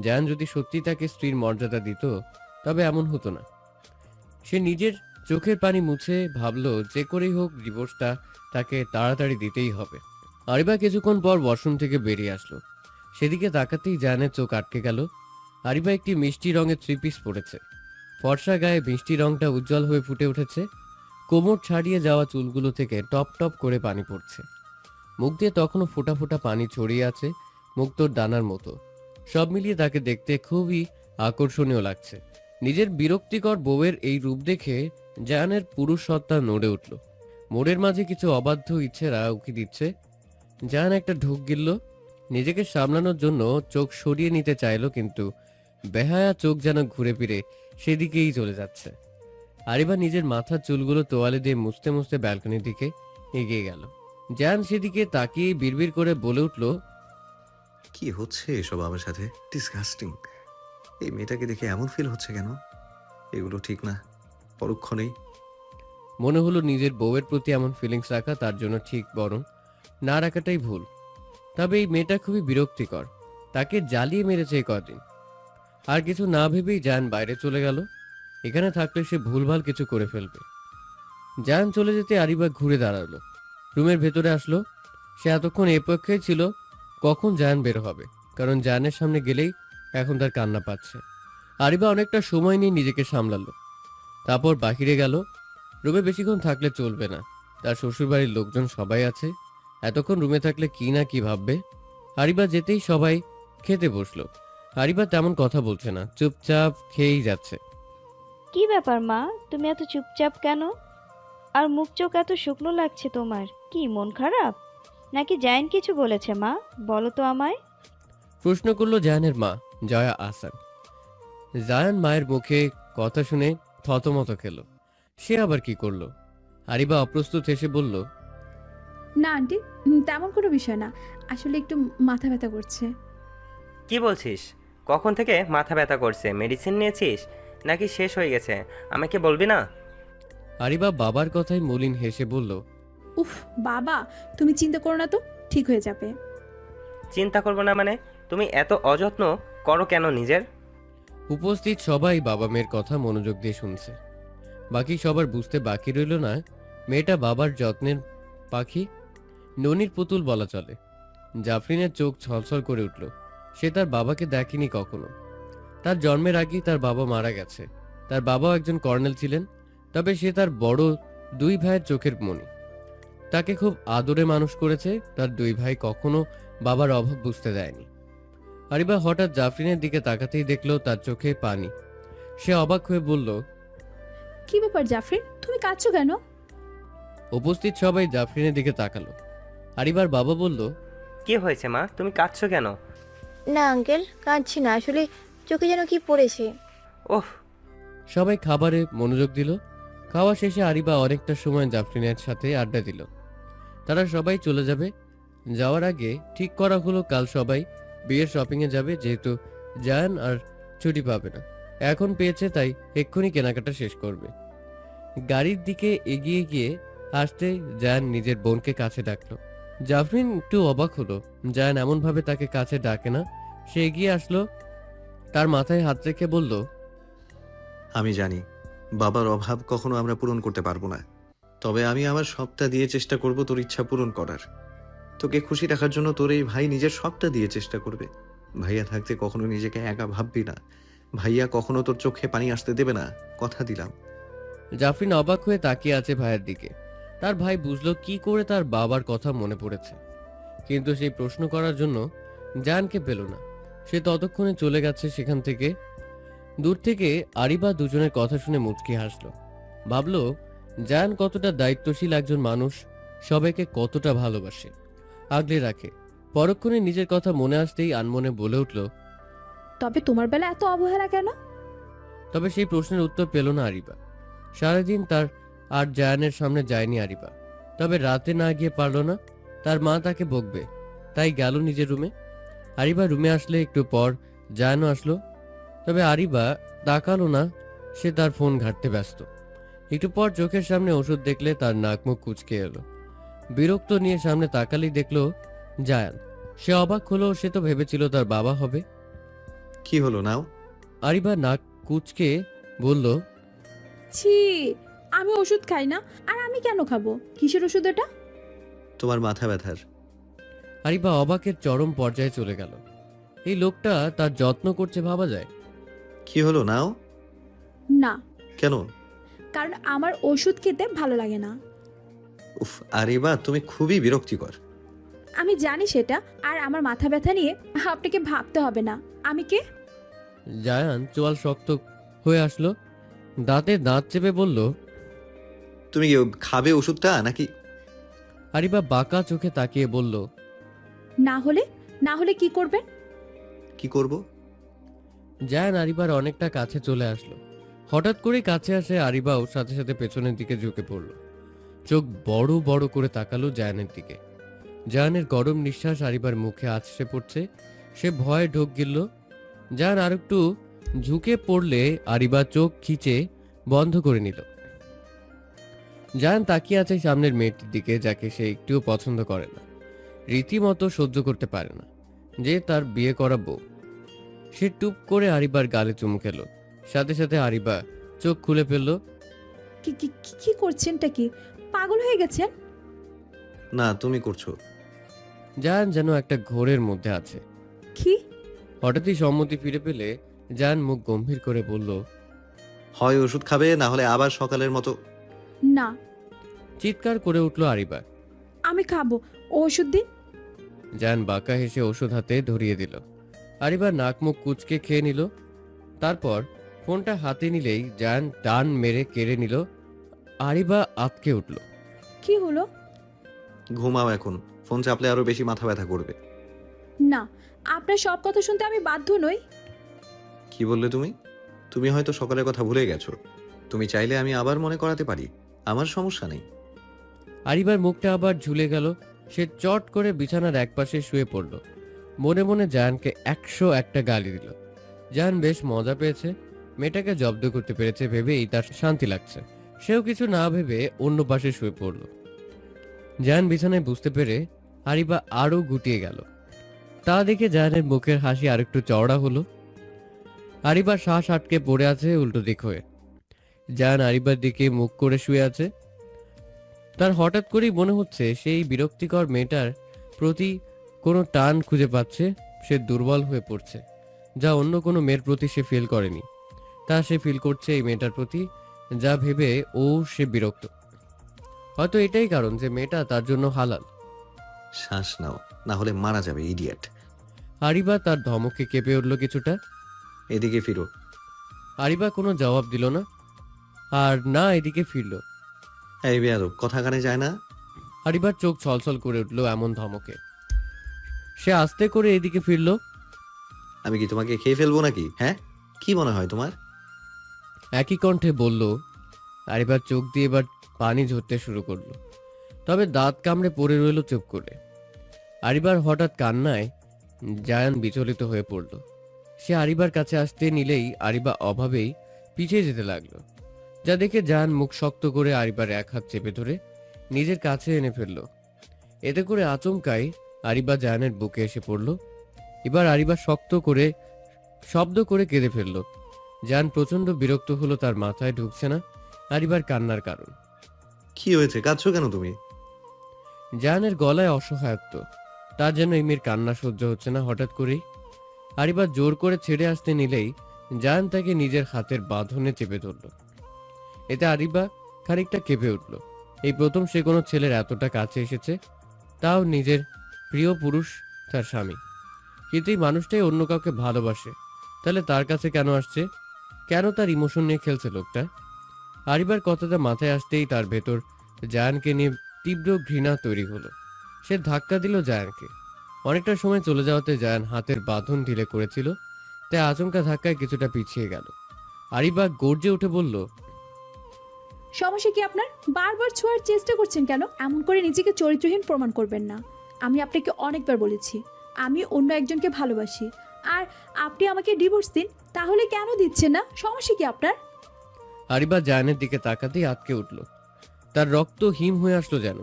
জায়ান যদি সত্যি তাকে স্ত্রীর মর্যাদা দিত তবে এমন হতো না। সে নিজের চোখের পানি মুছে ভাবলো যে করেই হোক ডিভোর্সটা তাকে তাড়াতাড়ি দিতেই হবে। আরিবা কিছুক্ষণ পর ওয়াশরুম থেকে বেরিয়ে আসলো। সেদিকে তাকাতেই জায়ানের চোখ আটকে গেল। আরিবা একটি মিষ্টি রঙের 3 পিস পরেছে। ফর্সা গায়ে মিষ্টি রংটা উজ্জ্বল হয়ে ফুটে উঠেছে। কোমর ছাড়িয়ে যাওয়া চুলগুলো থেকে টপ টপ করে পানি পড়ছে। মুখ দিয়ে তখনও ফোঁটা ফোঁটা পানি ছড়িয়ে আছে, মুক্তোর দানার মতো। সব মিলিয়ে তাকে দেখতে খুবই আকর্ষণীয় লাগছে। নিজের বিরক্তিকর বউয়ের এই রূপ দেখে জায়ানের পুরুষ সত্তা নড়ে উঠল। মোড়ের মাঝে কিছু অবাধ্য ইচ্ছেরা উকি দিচ্ছে। জায়ান একটা ঢোক গিলল। নিজেকে সামলানোর জন্য চোখ সরিয়ে নিতে চাইলো, কিন্তু বেহায়া চোখ যেন ঘুরে ফিরে সেদিকেই চলে যাচ্ছে। আরিবা নিজের মাথার চুলগুলো তোয়ালে দিয়ে মুছতে মুছতে ব্যালকনির দিকে এগিয়ে গেল। জায়ান সেদিকে তাকিয়ে বিড়বিড় করে বলে উঠল, কি হচ্ছে এসব আমার সাথে? ডিসগাস্টিং। এই মেয়েটাকে দেখে এমন ফিল হচ্ছে কেন? এগুলো ঠিক না, পরক্ষণেই। মনে হলো নিজের বউয়ের প্রতি এমন ফিলিংস রাখা তার জন্য ঠিক, বরং না রাখাটাই ভুল। তবে এই মেয়েটা খুবই বিরক্তিকর, তাকে জ্বালিয়ে মেরেছে এই কদিন। আর কিছু না ভেবেই জায়ান বাইরে চলে গেল। এখানে থাকলে সে ভুলভাল কিছু করে ফেলবে। জায়ান চলে যেতে আরিবা ঘুরে দাঁড়ালো, রুমের ভেতরে আসলো। সে এতক্ষণ এ পক্ষেই ছিল কখন জায়ান বের হবে, কারণ জায়ানের সামনে গেলেই এখন তার কান্না পাচ্ছে। আরিবা অনেকটা সময় নিয়ে নিজেকে সামলালো, তারপর বাহিরে গেল। রুমে বেশিক্ষণ থাকলে চলবে না, তার শ্বশুরবাড়ির লোকজন সবাই আছে। এতক্ষণ রুমে থাকলে কি না কি ভাববে। আরিবা যেতেই সবাই খেতে বসলো। আরিবা তেমন কথা বলছে না, চুপচাপ খেয়েই যাচ্ছে। কি ব্যাপার মা, তুমি এত চুপচাপ কেন? আর মুখ চোখ এত শুকনো লাগছে তোমার, কি মন খারাপ? নাকি জায়েন কিছু বলেছে মা? বলো তো আমায়। প্রশ্ন করলো জায়ানের মা জয়া আহসান। জায়ান মায়ের মুখে কথা শুনে থতমত খেল। সে আবার কি করলো? আরিবা অপ্রস্তুত হেসে বলল, না আন্টি, তেমন কোনো বিষয় না, আসলে একটু মাথা ব্যথা করছে। কি বলছিস? কখন থেকে মাথা ব্যথা করছে? মেডিসিন নিয়েছিস নাকি শেষ হয়ে গেছে? আমাকে বলবি না? আরিবা বাবার কথায় মলিন হেসে বলল, উফ বাবা, তুমি চিন্তা করো না তো, ঠিক হয়ে যাবে। চিন্তা করবো না মানে? তুমি এত অযত্ন করো কেন নিজের? উপস্থিত সবাই বাবা মেয়ের কথা মনোযোগ দিয়ে শুনছে। বাকি সবার বুঝতে বাকি রইল না মেয়েটা বাবার যত্নের পাখি, ননির পুতুল বলা চলে। জাফরিনের চোখ ছলছল করে উঠল। সে তার বাবাকে দেখেনি কখনো। তার জন্মের আগেই তার বাবা মারা গেছে। তার বাবাও একজন কর্নেল ছিলেন, তবে সে তার বড় দুই ভাইয়ের চোখের মণি। তাকে খুব আদরে মানুষ করেছে। তার দুই ভাই কখনো বাবার অভাব বুঝতে দেয়নি। আরিবা হঠাৎ জাফরিনের দিকে তাকাতেই দেখলো তার চোখে পানি। সে অবাক হয়ে বলল, কি ব্যাপার জাফরিন, তুমি কাঁদছো কেন? উপস্থিত সবাই জাফরিনের দিকে তাকালো। আরিবার বাবা বলল, কি হয়েছে মা, তুমি কাঁদছো কেন? না আঙ্কেল, কাঁদছি না, আসলে চোখে যেন কি পড়েছে। ওহ। সবাই খাবারে মনোযোগ দিল। খাওয়া শেষে আরিবা অনেকটা সময় জাফরিনের সাথে আড্ডা দিল। তারা সবাই চলে যাবে। যাওয়ার আগে ঠিক করা হলো কাল সবাই বিয়ের শপিংয়ে যাবে, যেহেতু জায়ান আর ছুটি পাবে না। এখন পেয়েছে, তাই এক্ষুনি কেনাকাটা শেষ করবে। গাড়ির দিকে এগিয়ে গিয়ে আসতে জায়ান নিজের বোনকে কাছে ডাকলো। জাফরিন একটু অবাক হলো, জায়ান এমন ভাবে তাকে কাছে ডাকে না। সে এগিয়ে আসলো, তার মাথায় হাত রেখে বলল, আমি জানি বাবার অভাব কখনো আমরা পূরণ করতে পারবো না, তবে আমি আমার সবটা দিয়ে চেষ্টা করব তোর ইচ্ছা পূরণ করার। তোকে খুশি রাখার জন্য তোর এই ভাই নিজের সবটা দিয়ে চেষ্টা করবে। ভাইয়া থাকতে কখনো নিজেকে একা ভাববি না। ভাইয়া কখনো তোর চোখে পানি আসতে দেবে না, কথা দিলাম। জাফরিন অবাক হয়ে তাকিয়ে আছে ভাইয়ের দিকে। তার ভাই বুঝলো কি করে তার বাবার কথা মনে পড়েছে, কিন্তু সেই প্রশ্ন করার জন্য জায়ানকে পেল না। সে ততক্ষণে চলে গেছে সেখান থেকে। দূর থেকে আরিবা দুজনের কথা শুনে মুচকি হাসলো। ভাবলো জায়ান কতটা দায়িত্বশীল একজন মানুষ, সবাইকে কতটা ভালোবাসে, আগলে রাখে। পরক্ষণে নিজের কথা মনে আসতেই আনমনে বলে উঠল, তবে তোমার বেলা এত অবহেলা কেন? তবে সেই প্রশ্নের উত্তর পেল না আরিবা। সারাদিন তার আর জায়ানের সামনে যায়নি আরিবা। তবে রাতে না গিয়ে পারল না, তার মা তাকে বকবে, তাই গেল নিজের রুমে। আরিবা রুমে আসলে একটু পর জায়ানও আসলো, তবে আরিবা তাকালো না। সে তার ফোন ঘাঁটতে ব্যস্ত। একটু পর চোখের সামনে ওষুধ দেখলে তার নাক মুখ কুঁচকে এলো। বিরক্ত নিয়ে সামনে তাকালেই দেখলো জায়ান। সে অবাক হলো, সে তো ভেবেছিল তার বাবা হবে। কি হলো নাও? আরিবা নাক কুঁচকে বলল, ছি, আমি ওষুধ খাই না। আর আমি কেন খাবো? কিসের ওষুধ এটা? তোমার মাথা ব্যথার। আরিবা অবাকের চরম পর্যায়ে চলে গেল। এই লোকটা তার যত্ন করছে ভাবা যায়। কি হলো নাও? না। কেন? কারণ আমার ওষুধ খেতে ভালো লাগে না। উফ আরিবা, তুমি খুবই বিরক্তিকর। আমি জানি সেটা, আর আমার মাথা ব্যথা নিয়ে আপনাকে ভাবতে হবে না। আমি কে? জায়ান চোয়াল শক্ত হয়ে আসলো, দাঁতে দাঁত চেপে বলল, তুমি কি খাবে ওষুধটা নাকি? আরিবা বাঁকা চোখে তাকিয়ে বলল, না হলে কি করবেন? কি করব? জায়ান আরিবার অনেকটা কাছে চলে আসলো। হঠাৎ করে কাছে আসে আরিবাও সাথে সাথে পেছনের দিকে ঝুঁকে পড়ল। চোখ বড় বড় করে তাকালো জায়ানের দিকে। জায়ানের গরম নিঃশ্বাস আরিবার মুখে আছড়ে পড়ছে। সে ভয়ে ঢোক গিলল। জায়ান আর একটু ঝুঁকে পড়লে আরিবা চোখ খিচে বন্ধ করে নিল। জায়ান তাকিয়ে আছে সামনের মেয়েটির দিকে, যাকে সে একটুও পছন্দ করে না, রীতিমতো সহ্য করতে পারে না, যে তার বিয়ে করা বউ। সে টুপ করে আরিবার গালে চুমু খেল। সাথে সাথে আরিবা চোখ খুলে ফেলল। কি করছেনটা কি? পাগল হয়ে গেছেন? না, তুমি করছো। জায়ান যেন একটা ঘোরের মধ্যে আছে। কি? হঠাৎই সম্মতি ফিরে পেলে জায়ান মুখ গম্ভীর করে বলল, হয় ওষুধ খাবে, না হলে আবার সকালের মতো। না। চিৎকার করে উঠল আরিবা। আমি খাবো, ওষুধ দিন। জায়ান বাঁকা হেসে ওষুধ হাতে ধরিয়ে দিল। আরিবা নাক মুখ কুচকে খেয়ে নিল। তারপর ফোনটা হাতে নিলেই জায়ান টান মেরে কেড়ে নিল। আরিবা আতকে উঠল। কি হলো? ঘুমাও এখন, ফোন চাপলে আরো বেশি মাথা ব্যথা করবে। না, আপনার সব কথা শুনতে আমি বাধ্য নই। কি বললে তুমি? তুমি হয়তো সকালের কথা ভুলে গেছো। তুমি চাইলে আমি আবার মনে করাতে পারি, আমার সমস্যা নেই। আরিবার মুখটা আবার ঝুলে গেল। সে চট করে বিছানার একপাশে শুয়ে পড়ল। মনে মনে জায়ানকে 101টা গালি দিল। জায়ান বেশ মজা পেয়েছে, মেয়েটাকে জব্দ করতে পেরেছে ভেবেই তার শান্তি লাগছে। সেও কিছু না ভেবে অন্য পাশে শুয়ে পড়ল। জায়ান বিছানায় বুঝতে পেরে আরিবা আরো গুটিয়ে গেল। তা দেখে জায়ানের মুখের হাসি আরেকটু চওড়া হলো। আরিবা শ্বাস আটকে পড়ে আছে উল্টো দিক হয়ে। জায়ান আরিবার দিকে মুখ করে শুয়ে আছে। তার হঠাৎ করেই মনে হচ্ছে সেই বিরক্তিকর মেয়েটার প্রতি কোনো টান খুঁজে পাচ্ছে। সে দুর্বল হয়ে পড়ছে, যা অন্য কোনো মেয়ের প্রতি সে ফিল করেনি। তা সে ফিল করছে এই মেয়েটার প্রতি, যা ভেবে সে বিরক্ত। হয়তো এটাই কারণ যে মেয়েটা তার জন্য হালাল। শ্বাস নাও, না হলে মারা যাবে ইডিয়েট। আরিবা তার ধমকে কেঁপে উঠল কিছুটা। এদিকে ফিরো। আরিবা কোনো জবাব দিল না, আর না এদিকে ফিরল। এই বেয়াদব, কথা কানে যায় না? আরিবার চোখ ছলছল করে উঠল এমন ধমকে। সে আস্তে করে এদিকে ফিরল। আমি কি তোমাকে খেয়ে ফেলবো নাকি? হ্যাঁ, কি মনে হয় তোমার? একই কণ্ঠে বলল। আরিবার চোখ দিয়ে এবার পানি ঝরতে শুরু করলো, তবে দাঁত কামড়ে পড়ে রইল চুপ করে। আরিবার হঠাৎ কান্নায় জায়ান বিচলিত হয়ে পড়ল। সে আরিবার কাছে আসতে নিলেই আরিবা অভাবেই পিছিয়ে যেতে লাগলো, যা দেখে জায়ান মুখ শক্ত করে আরিবার এক হাত চেপে ধরে নিজের কাছে এনে ফেলল। এতে করে আচমকাই আরিবা জায়ানের বুকে এসে পড়ল। এবার আরিবা শক্ত করে শব্দ করে কেঁদে ফেলল। জায়ান প্রচন্ড বিরক্ত হলো, তার মাথায় ঢুকছে না আরিবার কান্নার কারণ। কি হয়েছে, কাঁদছো কেন তুমি? জায়ানের গলায় অসহায়ত্ব। তার যেন এই মেয়ের কান্না সহ্য হচ্ছে না। হঠাৎ করেই আরিবা জোর করে ছেড়ে আসতে নিলেই জায়ান তাকে নিজের হাতের বাঁধনে চেপে ধরল। এতে আরিবা খানিকটা কেঁপে উঠল। এই প্রথম সে কোনো ছেলের এতটা কাছে এসেছে, তাও নিজের প্রিয় পুরুষ, তার স্বামী। কিন্তু এই মানুষটাই অন্য কাউকে ভালোবাসে, তাহলে তার কাছে কেন আসছে? কেন তার ইমোশন নিয়ে খেলছে লোকটা? আরিবার কথাটা মাথায় আসতেই তার ভেতর জায়ানকে নিয়ে তীব্র ঘৃণা তৈরি হলো। সে ধাক্কা দিল জায়ানকে। অনেকটা সময় চলে যাওয়াতে জায়ান হাতের বাঁধন ঢিলে করেছিল, তাই আচমকা ধাক্কায় কিছুটা পিছিয়ে গেল। আরিবা গর্জে উঠে বলল, সমস্যা কি আপনার? বারবার ছোঁয়ার চেষ্টা করছেন কেন? এমন করে নিজেকে চরিত্রহীন প্রমাণ করবেন না। আমি আপনাকে অনেকবার বলেছি আমি অন্য একজনকে ভালোবাসি, আর আপনি আমাকে ডিভোর্স দিন। তাহলে কেন দিচ্ছেন না? সমস্যা কি আপনার? আরিবা জায়ানের দিকে তাকাতেই আটকে উঠল। তার রক্ত হিম হয়ে আসলো যেন।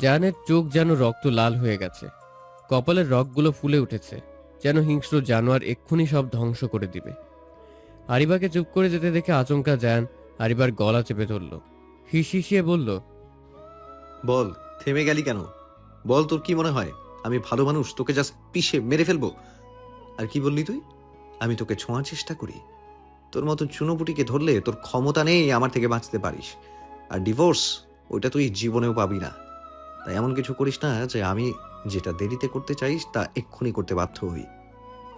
জায়ানের চোখ যেন রক্ত লাল হয়ে গেছে। কপালের রগগুলো ফুলে উঠেছে, যেন হিংস্র জানোয়ার এক্ষুনি সব ধ্বংস করে দিবে। আরিবাকে চুপ করে যেতে দেখে আচমকা জায়ান আরিবার গলা চেপে ধরল। হিসিয়ে বলল, বল, থেমে গেলি কেন? বল, তোর কি মনে হয় আমি ভালো মানুষ তোকে জাস্ট পিষে মেরে ফেলবো? আর কি বললি তুই? আমি তোকে ছোঁয়ার চেষ্টা করি? তোর মতো চুনোপুটিকে ধরলে তোর ক্ষমতা নেই আমার থেকে বাঁচতে পারিস। আর ডিভোর্স, ওইটা তুই জীবনেও পাবি না। তাই এমন কিছু করিস না যে আমি যেটা দেরিতে করতে চাইস তা এক্ষুনি করতে বাধ্য হই।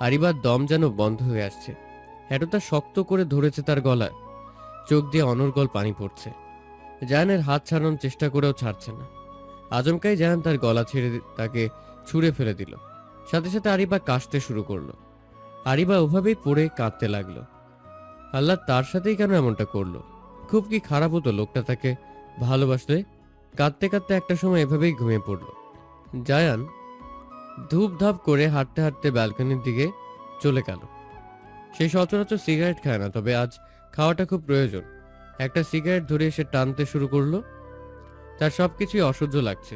আরিবার দম যেন বন্ধ হয়ে আসছে। এতটা শক্ত করে ধরেছে তার গলায়, চোখ দিয়ে অনর্গল পানি পড়ছে। জায়ানের হাত ছাড়ানোর চেষ্টা করেও ছাড়ছে না। আচমকাই জায়ান তার গলা ছেড়ে তাকে ছুঁড়ে ফেলে দিল। সাথে সাথে আরিবা কাশতে শুরু করলো। আরিবা ওভাবেই পড়ে কাঁদতে লাগলো। আল্লাহ তার সাথেই কেন এমনটা করলো? খুব কি খারাপ হতো লোকটা তাকে ভালোবাসলে? কাঁদতে কাঁদতে একটা সময় এভাবেই ঘুমিয়ে পড়ল। জায়ান ধূপধাপ করে হাঁটতে হাঁটতে ব্যালকনির দিকে চলে গেল। সে সচরাচর সিগারেট খায় না, তবে আজ খাওয়াটা খুব প্রয়োজন। একটা সিগারেট ধরে সে টানতে শুরু করলো। তার সবকিছুই অসহ্য লাগছে।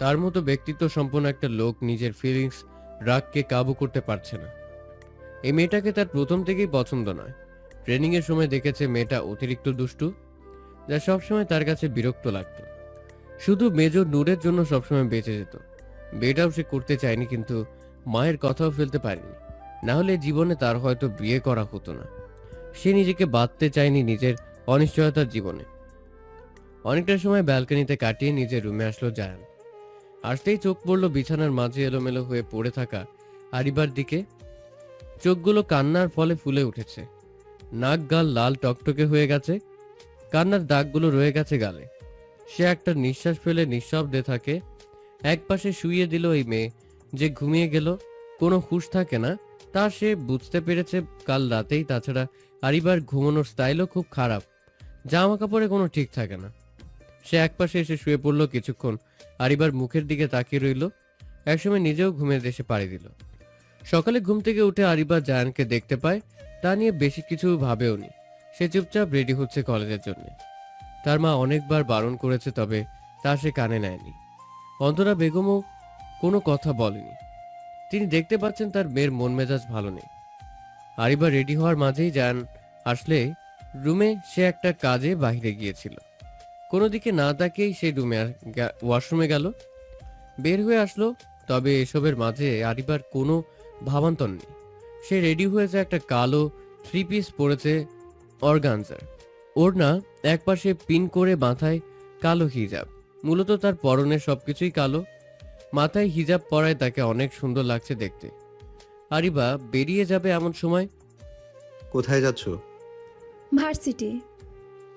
তার মতো ব্যক্তিত্ব সম্পন্ন একটা লোক নিজের ফিলিংস, রাগকে কাবু করতে পারছে না। এই মেয়েটাকে তার প্রথম থেকেই পছন্দ নয়। ট্রেনিং এর সময় দেখেছে মেয়েটা অতিরিক্ত দুষ্টু, যা সবসময় তার কাছে বিরক্ত লাগতো। শুধু মেজর নূরের জন্য সবসময় বেঁচে যেত। বিয়েটাও সে করতে চায়নি, কিন্তু মায়ের কথাও ফেলতে পারেনি। না হলে জীবনে তার হয়তো বিয়ে করা হতো না। সে নিজেকে বাঁধতে চায়নি নিজের অনিশ্চয়তার জীবনে। অনেকটা সময় ব্যালকনিতে কাটিয়ে নিজের রুমে আসলো জায়ান। আসতেই চোখ পড়ল বিছানার মাঝে এলোমেলো হয়ে পড়ে থাকা আরিবার দিকে। চোখগুলো কান্নার ফলে ফুলে উঠেছে। নাক গাল লাল টকটকে হয়ে গেছে। কান্নার দাগগুলো রয়ে গেছে গালে। সে একটা নিঃশ্বাস ফেলে নিঃশব্দে থাকে। একপাশে শুইয়ে দিল এই মেয়ে, যে ঘুমিয়ে গেল, কোনো হুঁশ থাকে না। তা সে বুঝতে পেরেছে কাল রাতেই। তাছাড়া আরিবার ঘুমানোর স্টাইলও খুব খারাপ, জামা কাপড়ে কোনো ঠিক থাকে না। সে একপাশে এসে শুয়ে পড়ল কিছুক্ষণ, আরিবার মুখের দিকে তাকিয়ে রইল। একসময় নিজেও ঘুমের দেশে পাড়ি দিল। সকালে ঘুম থেকে উঠে আরিবা জায়ানকে দেখতে পায়। তা নিয়ে বেশি কিছু ভাবেও নি। সে চুপচাপ রেডি হচ্ছে কলেজের জন্য। তার মা অনেকবার বারণ করেছে, তবে তা সে কানে নেয়নি। অন্তরা বেগমও কোনো কথা বলেনি। তিনি দেখতে পাচ্ছেন তার মেয়ের মন মেজাজ ভালো নেই। আরিবা রেডি হওয়ার মাঝেই জায়ান আসলে রুমে। সে একটা কাজে বাইরে গিয়েছিল। কোনো দিকে না তাকিয়েই সে ওয়াশরুমে গেল, বের হয়ে আসলো। তবে এসবের মাঝে আরিবার কোনো ভাবান্তর নেই। সে রেডি হয়েছে, একটা কালো 3 পিস পরেছে অর্গানজার ওড়না, একপাশে পিন করে, মাথায় কালো হিজাব। মূলত তার পরনের সবকিছুই কালো। মাথায় হিজাব পরায় তাকে অনেক সুন্দর লাগছে দেখতে। আরিবা বেরিয়ে যাবে এমন সময়, কোথায় যাচ্ছ? ভার্সিটি।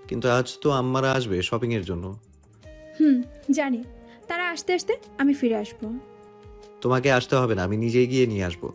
কিন্তু আজ তো আম্মারা আসবে শপিং এর জন্য। জানি। তারা আসতে আসতে আমি ফিরে আসবো। তোমাকে আসতে হবে না, আমি নিজেই গিয়ে নিয়ে আসবো।